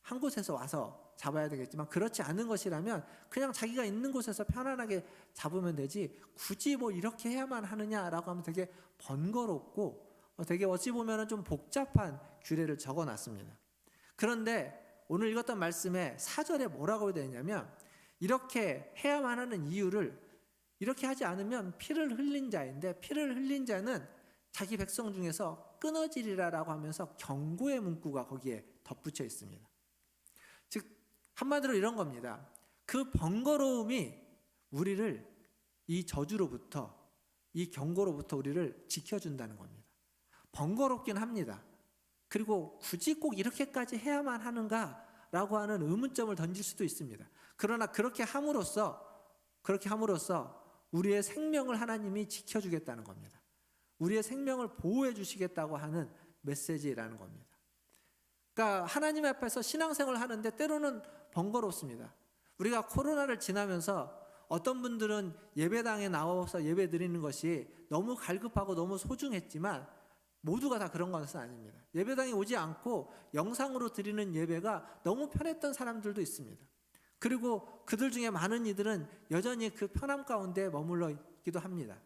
한 곳에서 와서 잡아야 되겠지만 그렇지 않은 것이라면 그냥 자기가 있는 곳에서 편안하게 잡으면 되지 굳이 뭐 이렇게 해야만 하느냐라고 하면 되게 번거롭고 되게 어찌 보면 좀 복잡한 규례를 적어놨습니다. 그런데 오늘 읽었던 말씀에 4절에 뭐라고 되어 있냐면 이렇게 해야만 하는 이유를 이렇게 하지 않으면 피를 흘린 자인데 피를 흘린 자는 자기 백성 중에서 끊어지리라라고 하면서 경고의 문구가 거기에 덧붙여 있습니다. 즉 한마디로 이런 겁니다. 그 번거로움이 우리를 이 저주로부터 이 경고로부터 우리를 지켜준다는 겁니다. 번거롭긴 합니다. 그리고 굳이 꼭 이렇게까지 해야만 하는가라고 하는 의문점을 던질 수도 있습니다. 그러나 그렇게 함으로써 우리의 생명을 하나님이 지켜주겠다는 겁니다. 우리의 생명을 보호해 주시겠다고 하는 메시지라는 겁니다. 그러니까 하나님 앞에서 신앙생활을 하는데 때로는 번거롭습니다. 우리가 코로나를 지나면서 어떤 분들은 예배당에 나와서 예배 드리는 것이 너무 갈급하고 너무 소중했지만 모두가 다 그런 것은 아닙니다. 예배당에 오지 않고 영상으로 드리는 예배가 너무 편했던 사람들도 있습니다. 그리고 그들 중에 많은 이들은 여전히 그 편함 가운데 머물러 있기도 합니다.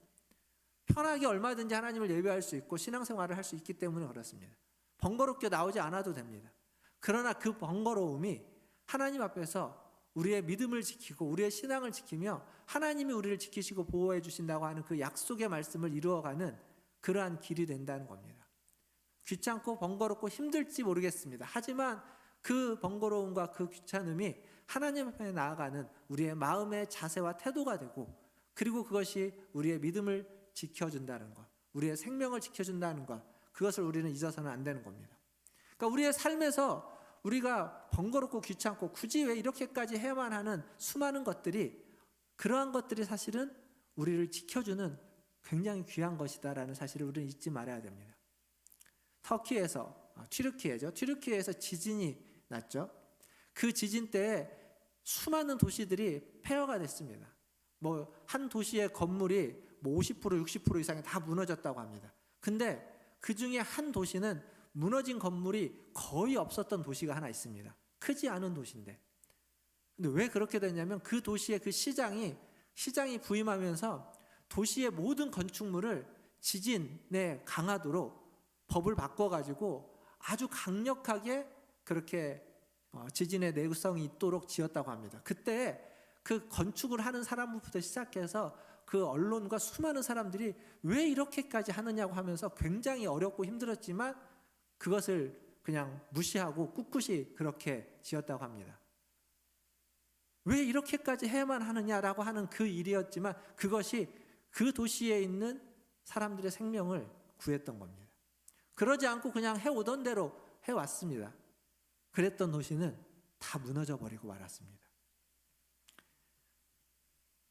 편하게 얼마든지 하나님을 예배할 수 있고 신앙생활을 할 수 있기 때문에 그렇습니다. 번거롭게 나오지 않아도 됩니다. 그러나 그 번거로움이 하나님 앞에서 우리의 믿음을 지키고 우리의 신앙을 지키며 하나님이 우리를 지키시고 보호해 주신다고 하는 그 약속의 말씀을 이루어가는 그러한 길이 된다는 겁니다. 귀찮고 번거롭고 힘들지 모르겠습니다. 하지만 그 번거로움과 그 귀찮음이 하나님 앞에 나아가는 우리의 마음의 자세와 태도가 되고 그리고 그것이 우리의 믿음을 지켜준다는 것, 우리의 생명을 지켜준다는 것, 그것을 우리는 잊어서는 안 되는 겁니다. 그러니까 우리의 삶에서 우리가 번거롭고 귀찮고 굳이 왜 이렇게까지 해야만 하는 수많은 것들이 그러한 것들이 사실은 우리를 지켜주는 굉장히 귀한 것이다라는 사실을 우리는 잊지 말아야 됩니다. 터키에서 튀르키예에서 지진이 났죠. 그 지진 때에 수많은 도시들이 폐허가 됐습니다. 뭐 한 도시의 건물이 뭐 50% 60% 이상이 다 무너졌다고 합니다. 근데 그 중에 한 도시는 무너진 건물이 거의 없었던 도시가 하나 있습니다. 크지 않은 도시인데. 근데 왜 그렇게 됐냐면 그 도시의 그 시장이 부임하면서 도시의 모든 건축물을 지진의 강화도로 법을 바꿔가지고 아주 강력하게 그렇게 지진의 내구성이 있도록 지었다고 합니다. 그때 그 건축을 하는 사람부터 시작해서 그 언론과 수많은 사람들이 왜 이렇게까지 하느냐고 하면서 굉장히 어렵고 힘들었지만 그것을 그냥 무시하고 꿋꿋이 그렇게 지었다고 합니다. 왜 이렇게까지 해야만 하느냐라고 하는 그 일이었지만 그것이 그 도시에 있는 사람들의 생명을 구했던 겁니다. 그러지 않고 그냥 해오던 대로 해왔습니다. 그랬던 도시는 다 무너져 버리고 말았습니다.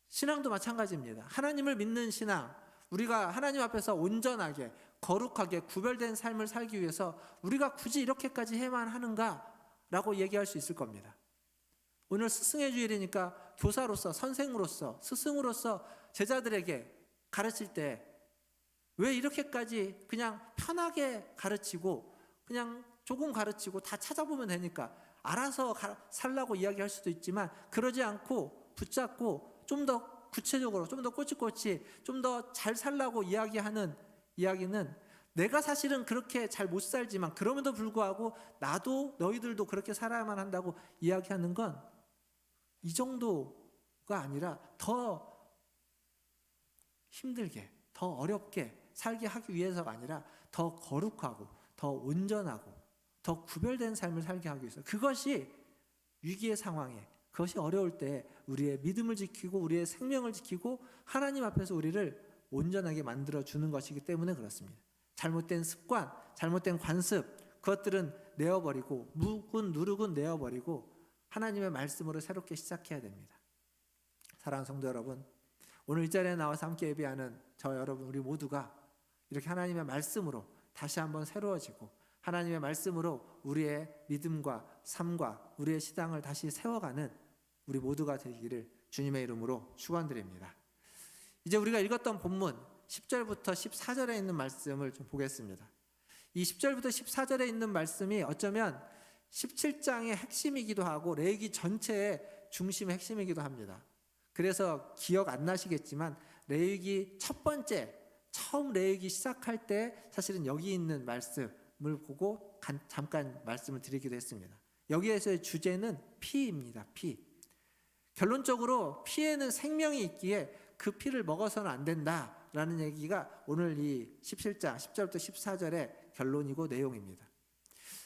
신앙도 마찬가지입니다. 하나님을 믿는 신앙, 우리가 하나님 앞에서 온전하게 거룩하게 구별된 삶을 살기 위해서 우리가 굳이 이렇게까지 해야만 하는가라고 얘기할 수 있을 겁니다. 오늘 스승의 주일이니까 교사로서, 선생으로서, 스승으로서 제자들에게 가르칠 때 왜 이렇게까지 그냥 편하게 가르치고 그냥 조금 가르치고 다 찾아보면 되니까 알아서 살라고 이야기할 수도 있지만 그러지 않고 붙잡고 좀 더 구체적으로 좀 더 꼬치꼬치 좀 더 잘 살라고 이야기하는 이야기는 내가 사실은 그렇게 잘 못 살지만 그럼에도 불구하고 나도 너희들도 그렇게 살아야만 한다고 이야기하는 건 이 정도가 아니라 더 힘들게 더 어렵게 살게 하기 위해서가 아니라 더 거룩하고 더 온전하고 더 구별된 삶을 살게 하기 위해서 그것이 위기의 상황에 그것이 어려울 때 우리의 믿음을 지키고 우리의 생명을 지키고 하나님 앞에서 우리를 온전하게 만들어 주는 것이기 때문에 그렇습니다. 잘못된 습관, 잘못된 관습, 그것들은 내어버리고 묵은 누룩은 내어버리고 하나님의 말씀으로 새롭게 시작해야 됩니다. 사랑하는 성도 여러분, 오늘 이 자리에 나와서 함께 예배하는 저 여러분 우리 모두가 이렇게 하나님의 말씀으로 다시 한번 새로워지고 하나님의 말씀으로 우리의 믿음과 삶과 우리의 신앙을 다시 세워가는 우리 모두가 되기를 주님의 이름으로 축원드립니다. 이제 우리가 읽었던 본문 10절부터 14절에 있는 말씀을 좀 보겠습니다. 이 10절부터 14절에 있는 말씀이 어쩌면 17장의 핵심이기도 하고 레위기 전체의 중심의 핵심이기도 합니다. 그래서 기억 안 나시겠지만 레위기 첫 번째 처음 레위기 시작할 때 사실은 여기 있는 말씀을 보고 잠깐 말씀을 드리기도 했습니다. 여기에서의 주제는 피입니다. 피. 결론적으로 피에는 생명이 있기에 그 피를 먹어서는 안 된다라는 얘기가 오늘 이 17장 10절부터 14절의 결론이고 내용입니다.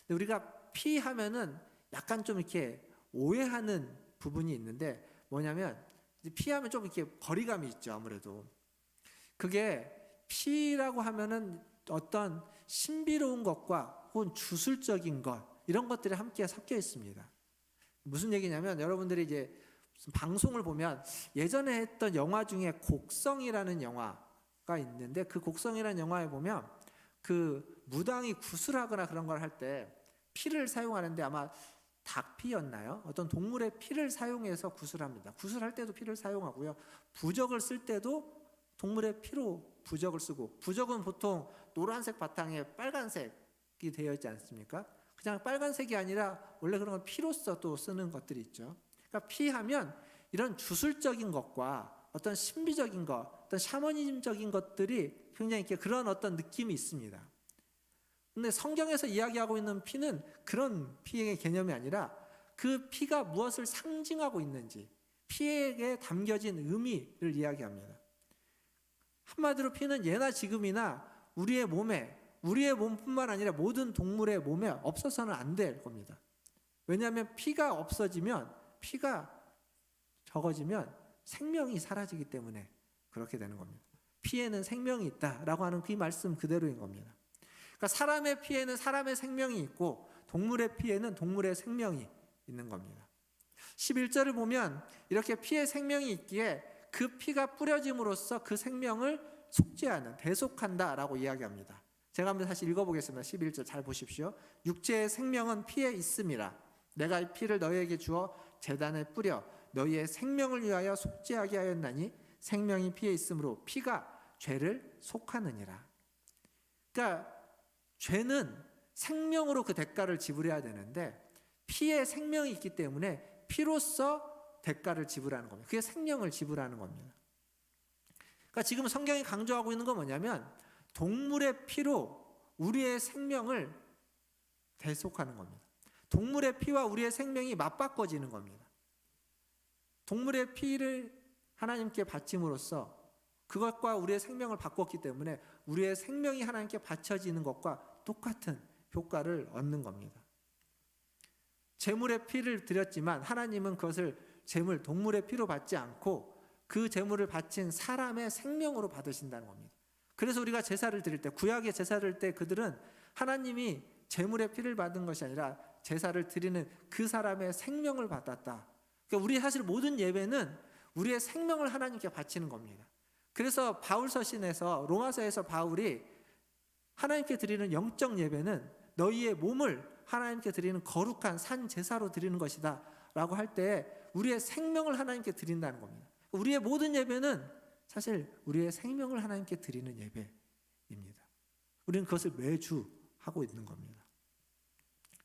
근데 우리가 피 하면은 약간 좀 이렇게 오해하는 부분이 있는데 뭐냐면 피하면 좀 이렇게 거리감이 있죠. 아무래도 그게 피라고 하면은 어떤 신비로운 것과 혹은 주술적인 것 이런 것들이 함께 섞여 있습니다. 무슨 얘기냐면 여러분들이 이제 무슨 방송을 보면 예전에 했던 영화 중에 곡성이라는 영화가 있는데 그 곡성이라는 영화에 보면 그 무당이 구슬하거나 그런 걸 할 때 피를 사용하는데 아마 닭피였나요? 어떤 동물의 피를 사용해서 구슬합니다. 구슬할 때도 피를 사용하고요. 부적을 쓸 때도 동물의 피로 부적을 쓰고 부적은 보통 노란색 바탕에 빨간색이 되어 있지 않습니까? 그냥 빨간색이 아니라 원래 그런 건 피로써 또 쓰는 것들이 있죠. 그러니까 피하면 이런 주술적인 것과 어떤 신비적인 것, 어떤 샤머니즘적인 것들이 굉장히 이렇게 그런 어떤 느낌이 있습니다. 근데 성경에서 이야기하고 있는 피는 그런 피의 개념이 아니라 그 피가 무엇을 상징하고 있는지 피에게 담겨진 의미를 이야기합니다. 한마디로 피는 예나 지금이나 우리의 몸에 우리의 몸뿐만 아니라 모든 동물의 몸에 없어서는 안 될 겁니다. 왜냐하면 피가 없어지면 피가 적어지면 생명이 사라지기 때문에 그렇게 되는 겁니다. 피에는 생명이 있다라고 하는 그 말씀 그대로인 겁니다. 그러니까 사람의 피에는 사람의 생명이 있고 동물의 피에는 동물의 생명이 있는 겁니다. 11절을 보면 이렇게 피에 생명이 있기에 그 피가 뿌려짐으로써 그 생명을 속죄하는 대속한다라고 이야기합니다. 제가 한번 다시 읽어보겠습니다. 11절 잘 보십시오. 육체의 생명은 피에 있음이라 내가 이 피를 너희에게 주어 제단에 뿌려 너희의 생명을 위하여 속죄하게 하였나니 생명이 피에 있으므로 피가 죄를 속하느니라. 그러니까 죄는 생명으로 그 대가를 지불해야 되는데 피에 생명이 있기 때문에 피로써 대가를 지불하는 겁니다. 그게 생명을 지불하는 겁니다. 그러니까 지금 성경이 강조하고 있는 건 뭐냐면 동물의 피로 우리의 생명을 대속하는 겁니다. 동물의 피와 우리의 생명이 맞바꿔지는 겁니다. 동물의 피를 하나님께 바침으로써 그것과 우리의 생명을 바꿨기 때문에 우리의 생명이 하나님께 바쳐지는 것과 똑같은 효과를 얻는 겁니다. 제물의 피를 드렸지만 하나님은 그것을 제물, 동물의 피로 받지 않고 그 제물을 바친 사람의 생명으로 받으신다는 겁니다. 그래서 우리가 제사를 드릴 때, 구약의 제사를 드릴 때 그들은 하나님이 제물의 피를 받은 것이 아니라 제사를 드리는 그 사람의 생명을 받았다. 그러니까 우리 사실 모든 예배는 우리의 생명을 하나님께 바치는 겁니다. 그래서 바울 서신에서 로마서에서 바울이 하나님께 드리는 영적 예배는 너희의 몸을 하나님께 드리는 거룩한 산 제사로 드리는 것이다 라고 할 때 우리의 생명을 하나님께 드린다는 겁니다. 우리의 모든 예배는 사실 우리의 생명을 하나님께 드리는 예배입니다. 우리는 그것을 매주 하고 있는 겁니다.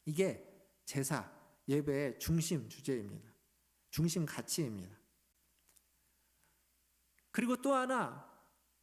이게 제사, 예배의 중심 주제입니다. 중심 가치입니다. 그리고 또 하나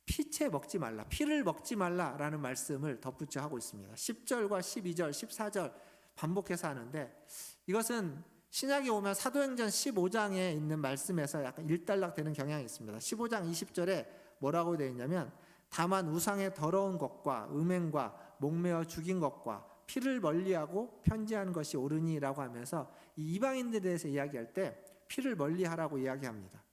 피채 먹지 말라, 피를 먹지 말라라는 말씀을 덧붙여 하고 있습니다. 10절과 12절, 14절 반복해서 하는데 이것은 신약에 오면 사도행전 15장에 있는 말씀에서 약간 일단락되는 경향이 있습니다. 15장 20절에 뭐라고 되어 있냐면 다만 우상의 더러운 것과 음행과 목매어 죽인 것과 피를 멀리하고 편지하는 것이 옳으니라고 하면서 이 이방인들에 대해서 이야기할 때 피를 멀리하라고 이야기합니다.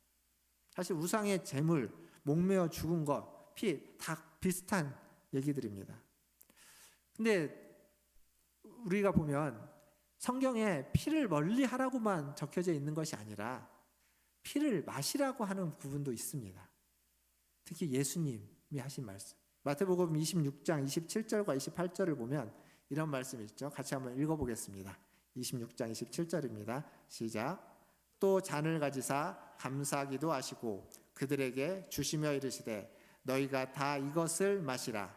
사실 우상의 제물, 목매어 죽은 것, 피 다 비슷한 얘기들입니다. 근데 우리가 보면 성경에 피를 멀리하라고만 적혀져 있는 것이 아니라 피를 마시라고 하는 부분도 있습니다. 특히 예수님이 하신 말씀, 마태복음 26장 27절과 28절을 보면 이런 말씀이 있죠. 같이 한번 읽어보겠습니다. 26장 27절입니다. 시작. 또 잔을 가지사 감사하기도 하시고 그들에게 주시며 이르시되 너희가 다 이것을 마시라.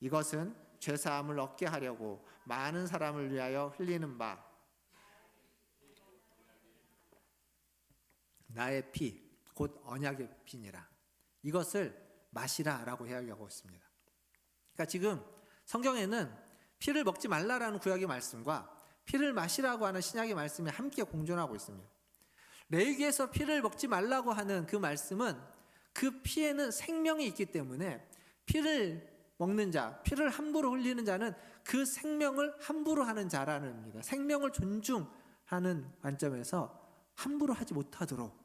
이것은 죄사함을 얻게 하려고 많은 사람을 위하여 흘리는 바 나의 피, 곧 언약의 피니라. 이것을 마시라 라고 이야기하고 있습니다. 그러니까 지금 성경에는 피를 먹지 말라라는 구약의 말씀과 피를 마시라고 하는 신약의 말씀이 함께 공존하고 있습니다. 레위기에서 피를 먹지 말라고 하는 그 말씀은 그 피에는 생명이 있기 때문에 피를 먹는 자, 피를 함부로 흘리는 자는 그 생명을 함부로 하는 자라는 의미입니다. 생명을 존중하는 관점에서 함부로 하지 못하도록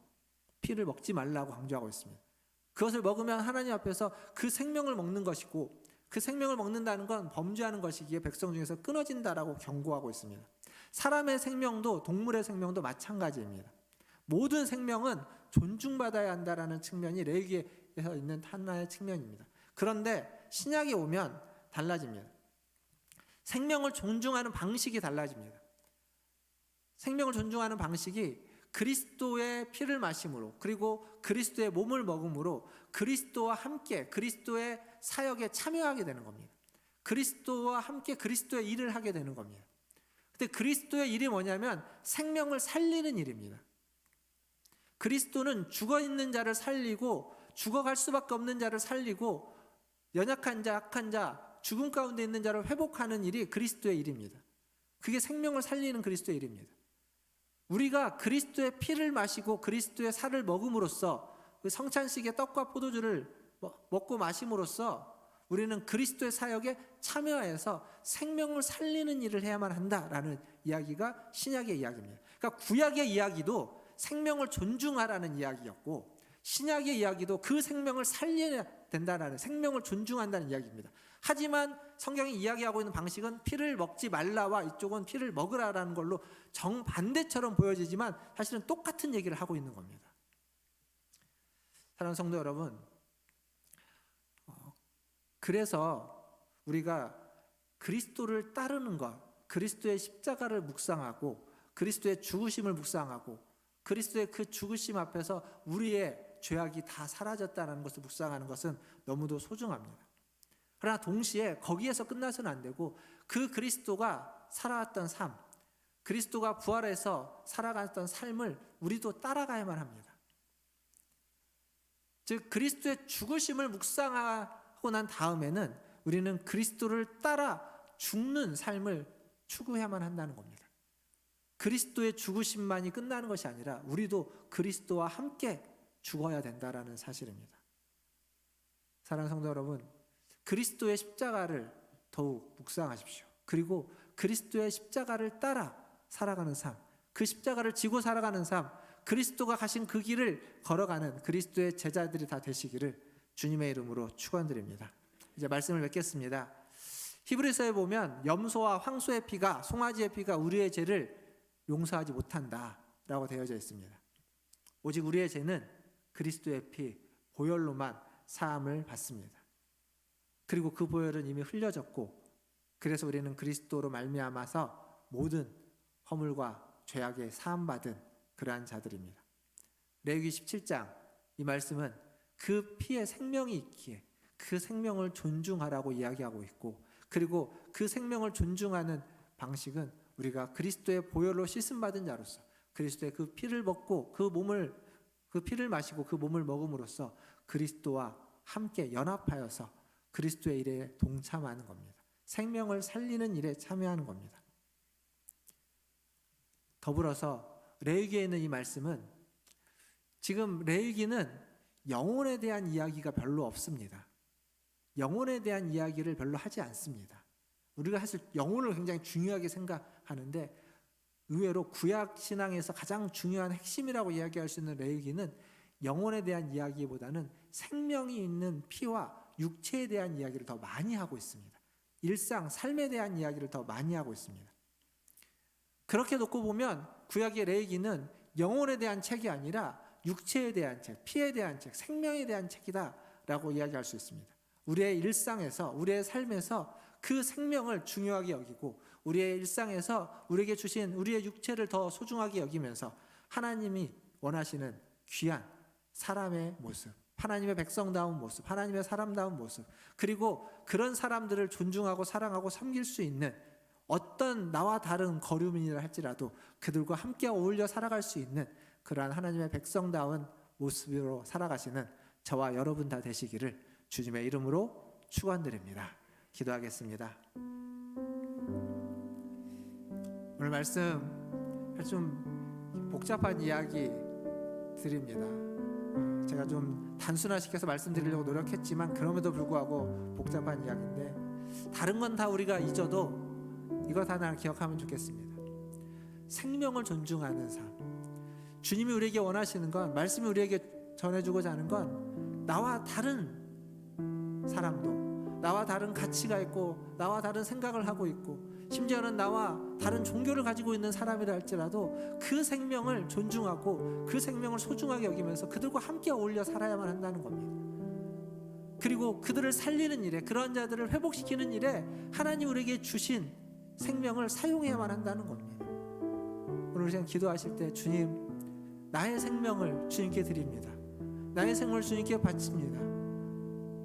피를 먹지 말라고 강조하고 있습니다. 그것을 먹으면 하나님 앞에서 그 생명을 먹는 것이고 그 생명을 먹는다는 건 범죄하는 것이기에 백성 중에서 끊어진다라고 경고하고 있습니다. 사람의 생명도 동물의 생명도 마찬가지입니다. 모든 생명은 존중받아야 한다라는 측면이 레위기에서 있는 하나의 측면입니다. 그런데 신약에 오면 달라집니다. 생명을 존중하는 방식이 달라집니다. 생명을 존중하는 방식이 그리스도의 피를 마심으로 그리고 그리스도의 몸을 먹음으로 그리스도와 함께 그리스도의 사역에 참여하게 되는 겁니다. 그리스도와 함께 그리스도의 일을 하게 되는 겁니다. 근데 그리스도의 일이 뭐냐면 생명을 살리는 일입니다. 그리스도는 죽어있는 자를 살리고 죽어갈 수밖에 없는 자를 살리고 연약한 자, 악한 자, 죽음 가운데 있는 자를 회복하는 일이 그리스도의 일입니다. 그게 생명을 살리는 그리스도의 일입니다. 우리가 그리스도의 피를 마시고 그리스도의 살을 먹음으로써 그 성찬식의 떡과 포도주를 먹고 마심으로써 우리는 그리스도의 사역에 참여해서 생명을 살리는 일을 해야만 한다라는 이야기가 신약의 이야기입니다. 그러니까 구약의 이야기도 생명을 존중하라는 이야기였고 신약의 이야기도 그 생명을 살려야 된다라는, 생명을 존중한다는 이야기입니다. 하지만 성경이 이야기하고 있는 방식은 피를 먹지 말라와 이쪽은 피를 먹으라라는 걸로 정반대처럼 보여지지만 사실은 똑같은 얘기를 하고 있는 겁니다. 사랑하는 성도 여러분, 그래서 우리가 그리스도를 따르는 것, 그리스도의 십자가를 묵상하고 그리스도의 죽으심을 묵상하고 그리스도의 그 죽으심 앞에서 우리의 죄악이 다 사라졌다는 것을 묵상하는 것은 너무도 소중합니다. 그러나 동시에 거기에서 끝나서는 안 되고 그 그리스도가 살아왔던 삶, 그리스도가 부활해서 살아갔던 삶을 우리도 따라가야만 합니다. 즉 그리스도의 죽으심을 묵상하고 난 다음에는 우리는 그리스도를 따라 죽는 삶을 추구해야만 한다는 겁니다. 그리스도의 죽으심만이 끝나는 것이 아니라 우리도 그리스도와 함께 죽어야 된다라는 사실입니다. 사랑하는 성도 여러분, 그리스도의 십자가를 더욱 묵상하십시오. 그리고 그리스도의 십자가를 따라 살아가는 삶, 그 십자가를 지고 살아가는 삶, 그리스도가 가신 그 길을 걸어가는 그리스도의 제자들이 다 되시기를 주님의 이름으로 축원드립니다. 이제 말씀을 맺겠습니다. 히브리서에 보면 염소와 황소의 피가, 송아지의 피가 우리의 죄를 용서하지 못한다라고 되어져 있습니다. 오직 우리의 죄는 그리스도의 피, 보혈로만 사함을 받습니다. 그리고 그 보혈은 이미 흘려졌고 그래서 우리는 그리스도로 말미암아서 모든 허물과 죄악에 사함받은 그러한 자들입니다. 레위기 17장 이 말씀은 그 피에 생명이 있기에 그 생명을 존중하라고 이야기하고 있고 그리고 그 생명을 존중하는 방식은 우리가 그리스도의 보혈로 씻음받은 자로서 그리스도의 그 피를 먹고 그 피를 마시고 그 몸을 먹음으로써 그리스도와 함께 연합하여서 그리스도의 일에 동참하는 겁니다. 생명을 살리는 일에 참여하는 겁니다. 더불어서 레위기에 있는 이 말씀은 지금 레위기는 영혼에 대한 이야기가 별로 없습니다. 영혼에 대한 이야기를 별로 하지 않습니다. 우리가 사실 영혼을 굉장히 중요하게 생각하는데 의외로 구약 신앙에서 가장 중요한 핵심이라고 이야기할 수 있는 레위기는 영혼에 대한 이야기보다는 생명이 있는 피와 육체에 대한 이야기를 더 많이 하고 있습니다. 일상, 삶에 대한 이야기를 더 많이 하고 있습니다. 그렇게 놓고 보면 구약의 레위기는 영혼에 대한 책이 아니라 육체에 대한 책, 피에 대한 책, 생명에 대한 책이다라고 이야기할 수 있습니다. 우리의 일상에서, 우리의 삶에서 그 생명을 중요하게 여기고 우리의 일상에서 우리에게 주신 우리의 육체를 더 소중하게 여기면서 하나님이 원하시는 귀한 사람의 모습, 하나님의 백성다운 모습, 하나님의 사람다운 모습, 그리고 그런 사람들을 존중하고 사랑하고 섬길 수 있는 어떤 나와 다른 거류민이라 할지라도 그들과 함께 어울려 살아갈 수 있는 그러한 하나님의 백성다운 모습으로 살아가시는 저와 여러분 다 되시기를 주님의 이름으로 축원드립니다. 기도하겠습니다. 오늘 말씀 좀 복잡한 이야기 드립니다. 제가 좀 단순화시켜서 말씀드리려고 노력했지만 그럼에도 불구하고 복잡한 이야기인데 다른 건 다 우리가 잊어도 이것 하나 기억하면 좋겠습니다. 생명을 존중하는 삶. 주님이 우리에게 원하시는 건, 말씀이 우리에게 전해주고자 하는 건 나와 다른 사람도, 나와 다른 가치가 있고 나와 다른 생각을 하고 있고 심지어는 나와 다른 종교를 가지고 있는 사람이라 할지라도 그 생명을 존중하고 그 생명을 소중하게 여기면서 그들과 함께 어울려 살아야만 한다는 겁니다. 그리고 그들을 살리는 일에, 그런 자들을 회복시키는 일에 하나님 우리에게 주신 생명을 사용해야만 한다는 겁니다. 오늘 그냥 기도하실 때 주님, 나의 생명을 주님께 드립니다. 나의 생명을 주님께 바칩니다.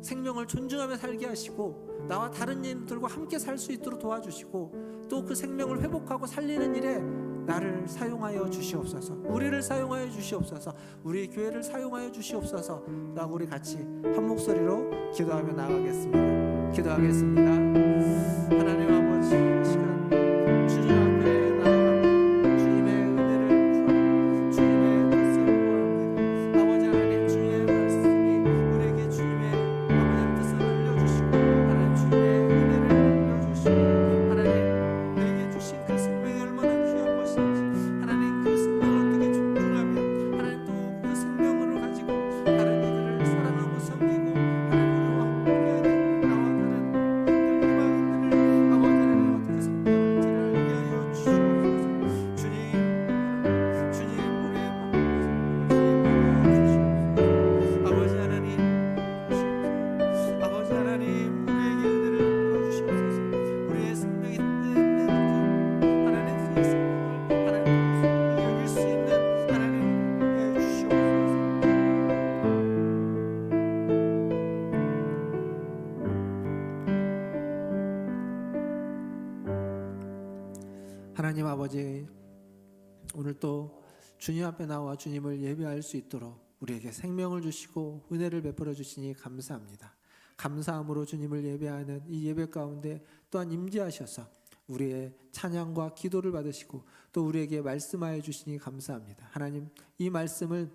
생명을 존중하며 살게 하시고 나와 다른 인들과 함께 살 수 있도록 도와주시고 또 그 생명을 회복하고 살리는 일에 나를 사용하여 주시옵소서. 우리를 사용하여 주시옵소서. 우리 교회를 사용하여 주시옵소서. 라고 우리 같이 한 목소리로 기도하며 나가겠습니다. 기도하겠습니다. 하나님 아버지, 시간 주님 앞에 나아갑니다. 주님의 은혜를 구합니다. 주님의 뜻을 구합니다. 아버지 하나님, 주님의 말씀이 우리에게 주님의 아버지의 뜻을 알려주시고 하나님 주님의 은혜를 알려주시고 하나님 우리에게 주신 그 생명이 얼마나 귀한 것인지 하나님 그 생명을 어떻게 존중하며 하나님 또 그 생명을 가지고 다른 이들을 사랑하고 섬기고 하나님 우리와 함께하는 나와 다른 힘들 희망 있는 아버지 하나님 어떻게 섬겨할지를 알게 하여 주시옵소서. 주님 우리의 마음을 아버지 하나님 아버지 하나님 우리에게 은혜를 부어주시옵소서. 우리의 생명이 있는 그 하나님 그 생명을 하나님 소중히 여길 수 있는 하나님 해주시옵소서. 하나님 아버지, 오늘 또 주님 앞에 나와 주님을 예배할 수 있도록 우리에게 생명을 주시고 은혜를 베풀어 주시니 감사합니다. 감사함으로 주님을 예배하는 이 예배 가운데 또한 임재하셔서 우리의 찬양과 기도를 받으시고 또 우리에게 말씀하여 주시니 감사합니다. 하나님, 이 말씀을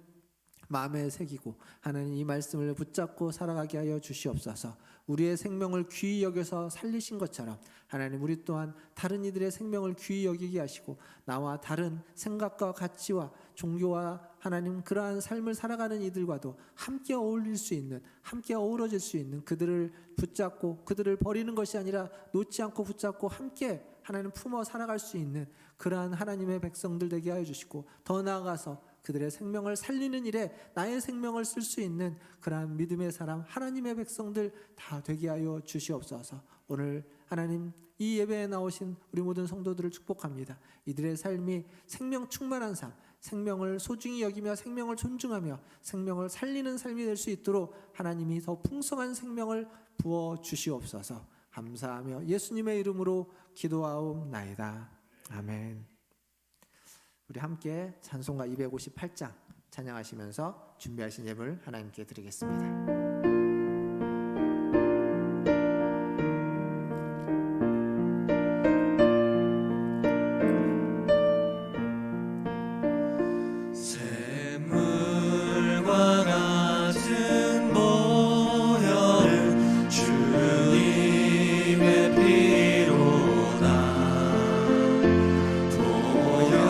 마음에 새기고 하나님 이 말씀을 붙잡고 살아가게 하여 주시옵소서. 우리의 생명을 귀히 여겨서 살리신 것처럼 하나님 우리 또한 다른 이들의 생명을 귀히 여기게 하시고 나와 다른 생각과 가치와 종교와 하나님 그러한 삶을 살아가는 이들과도 함께 어울릴 수 있는, 함께 어우러질 수 있는, 그들을 붙잡고 그들을 버리는 것이 아니라 놓지 않고 붙잡고 함께 하나님 품어 살아갈 수 있는 그러한 하나님의 백성들 되게 하여 주시고 더 나아가서 그들의 생명을 살리는 일에 나의 생명을 쓸 수 있는 그러한 믿음의 사람, 하나님의 백성들 다 되게 하여 주시옵소서. 오늘 하나님 이 예배에 나오신 우리 모든 성도들을 축복합니다. 이들의 삶이 생명 충만한 삶, 생명을 소중히 여기며 생명을 존중하며 생명을 살리는 삶이 될 수 있도록 하나님이 더 풍성한 생명을 부어 주시옵소서. 감사하며 예수님의 이름으로 기도하옵나이다. 아멘. 우리 함께 찬송가 258장 찬양하시면서 준비하신 예물 하나님께 드리겠습니다. 샘물과 같은 보혈은 주님의 피로다. 보혈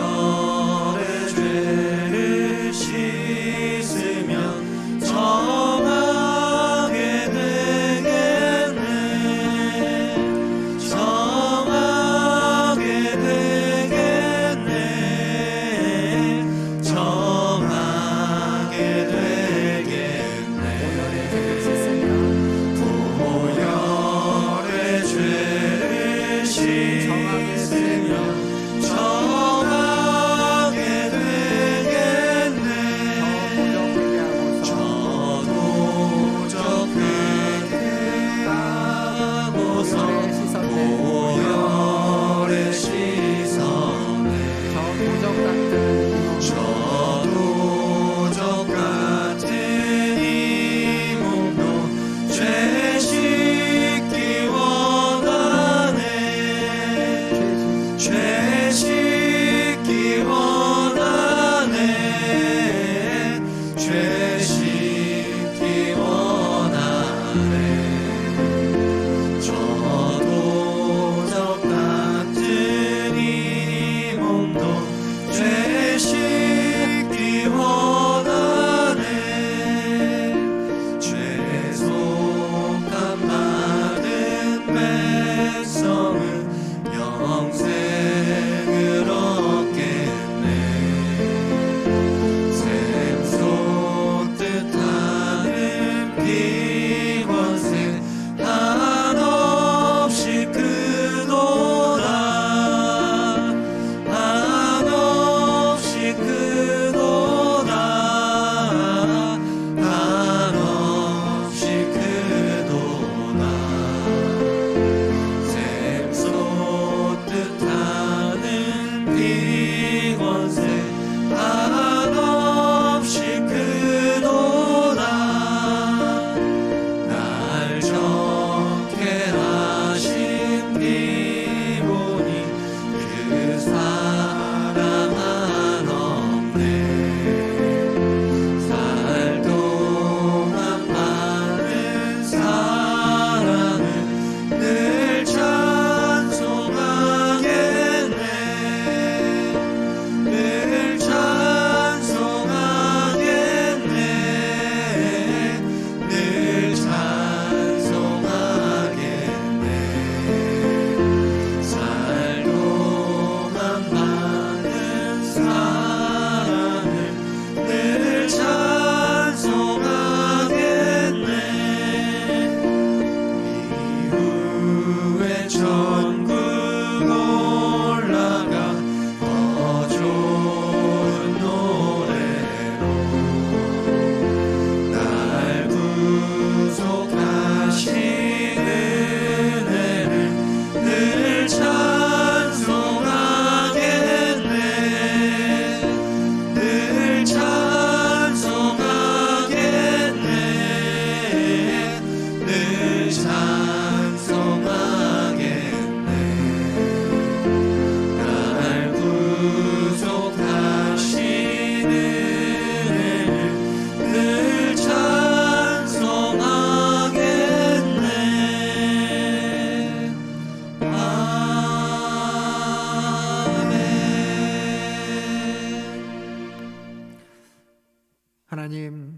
하나님,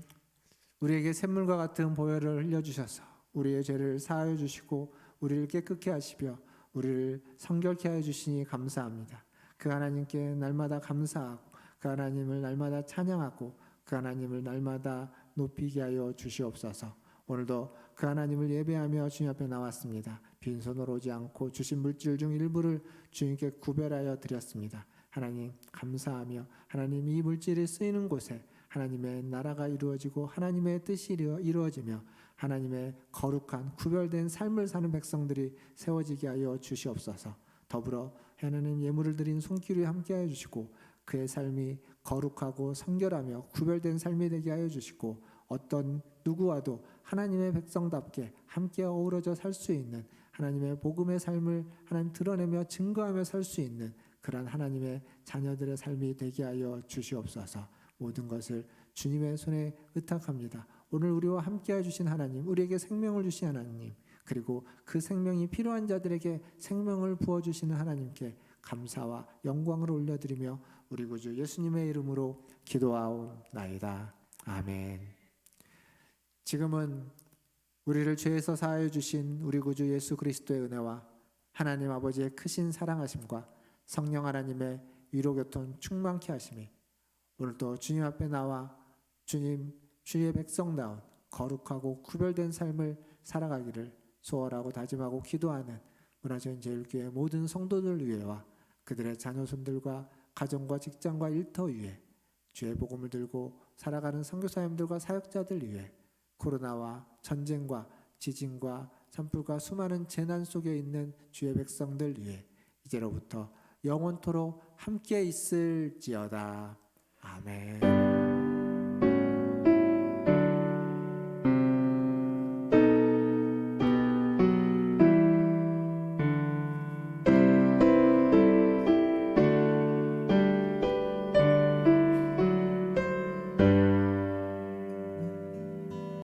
우리에게 샘물과 같은 보혈을 흘려주셔서 우리의 죄를 사하여 주시고 우리를 깨끗게 하시며 우리를 성결케 하여 주시니 감사합니다. 그 하나님께 날마다 감사하고 그 하나님을 날마다 찬양하고 그 하나님을 날마다 높이게 하여 주시옵소서. 오늘도 그 하나님을 예배하며 주님 앞에 나왔습니다. 빈손으로 오지 않고 주신 물질 중 일부를 주님께 구별하여 드렸습니다. 하나님 감사하며 하나님 이 물질이 쓰이는 곳에 하나님의 나라가 이루어지고 하나님의 뜻이 이루어지며 하나님의 거룩한 구별된 삶을 사는 백성들이 세워지게 하여 주시옵소서. 더불어 하나님 예물을 드린 손길이 함께하여 주시고 그의 삶이 거룩하고 성결하며 구별된 삶이 되게 하여 주시고 어떤 누구와도 하나님의 백성답게 함께 어우러져 살 수 있는 하나님의 복음의 삶을 하나님 드러내며 증거하며 살 수 있는 그러한 하나님의 자녀들의 삶이 되게 하여 주시옵소서. 모든 것을 주님의 손에 의탁합니다. 오늘 우리와 함께해 주신 하나님, 우리에게 생명을 주신 하나님, 그리고 그 생명이 필요한 자들에게 생명을 부어주시는 하나님께 감사와 영광을 올려드리며 우리 구주 예수님의 이름으로 기도하옵나이다. 아멘. 지금은 우리를 죄에서 사하여 주신 우리 구주 예수 그리스도의 은혜와 하나님 아버지의 크신 사랑하심과 성령 하나님의 위로교통 충만케 하심이 오늘도 주님 앞에 나와 주의 백성다운 거룩하고 구별된 삶을 살아가기를 소원하고 다짐하고 기도하는 문화전제일교회 모든 성도들 위에와 그들의 자녀손들과 가정과 직장과 일터 위에 주의 복음을 들고 살아가는 선교사님들과 사역자들 위에 코로나와 전쟁과 지진과 산불과 수많은 재난 속에 있는 주의 백성들 위에 이제로부터 영원토록 함께 있을지어다. 아멘.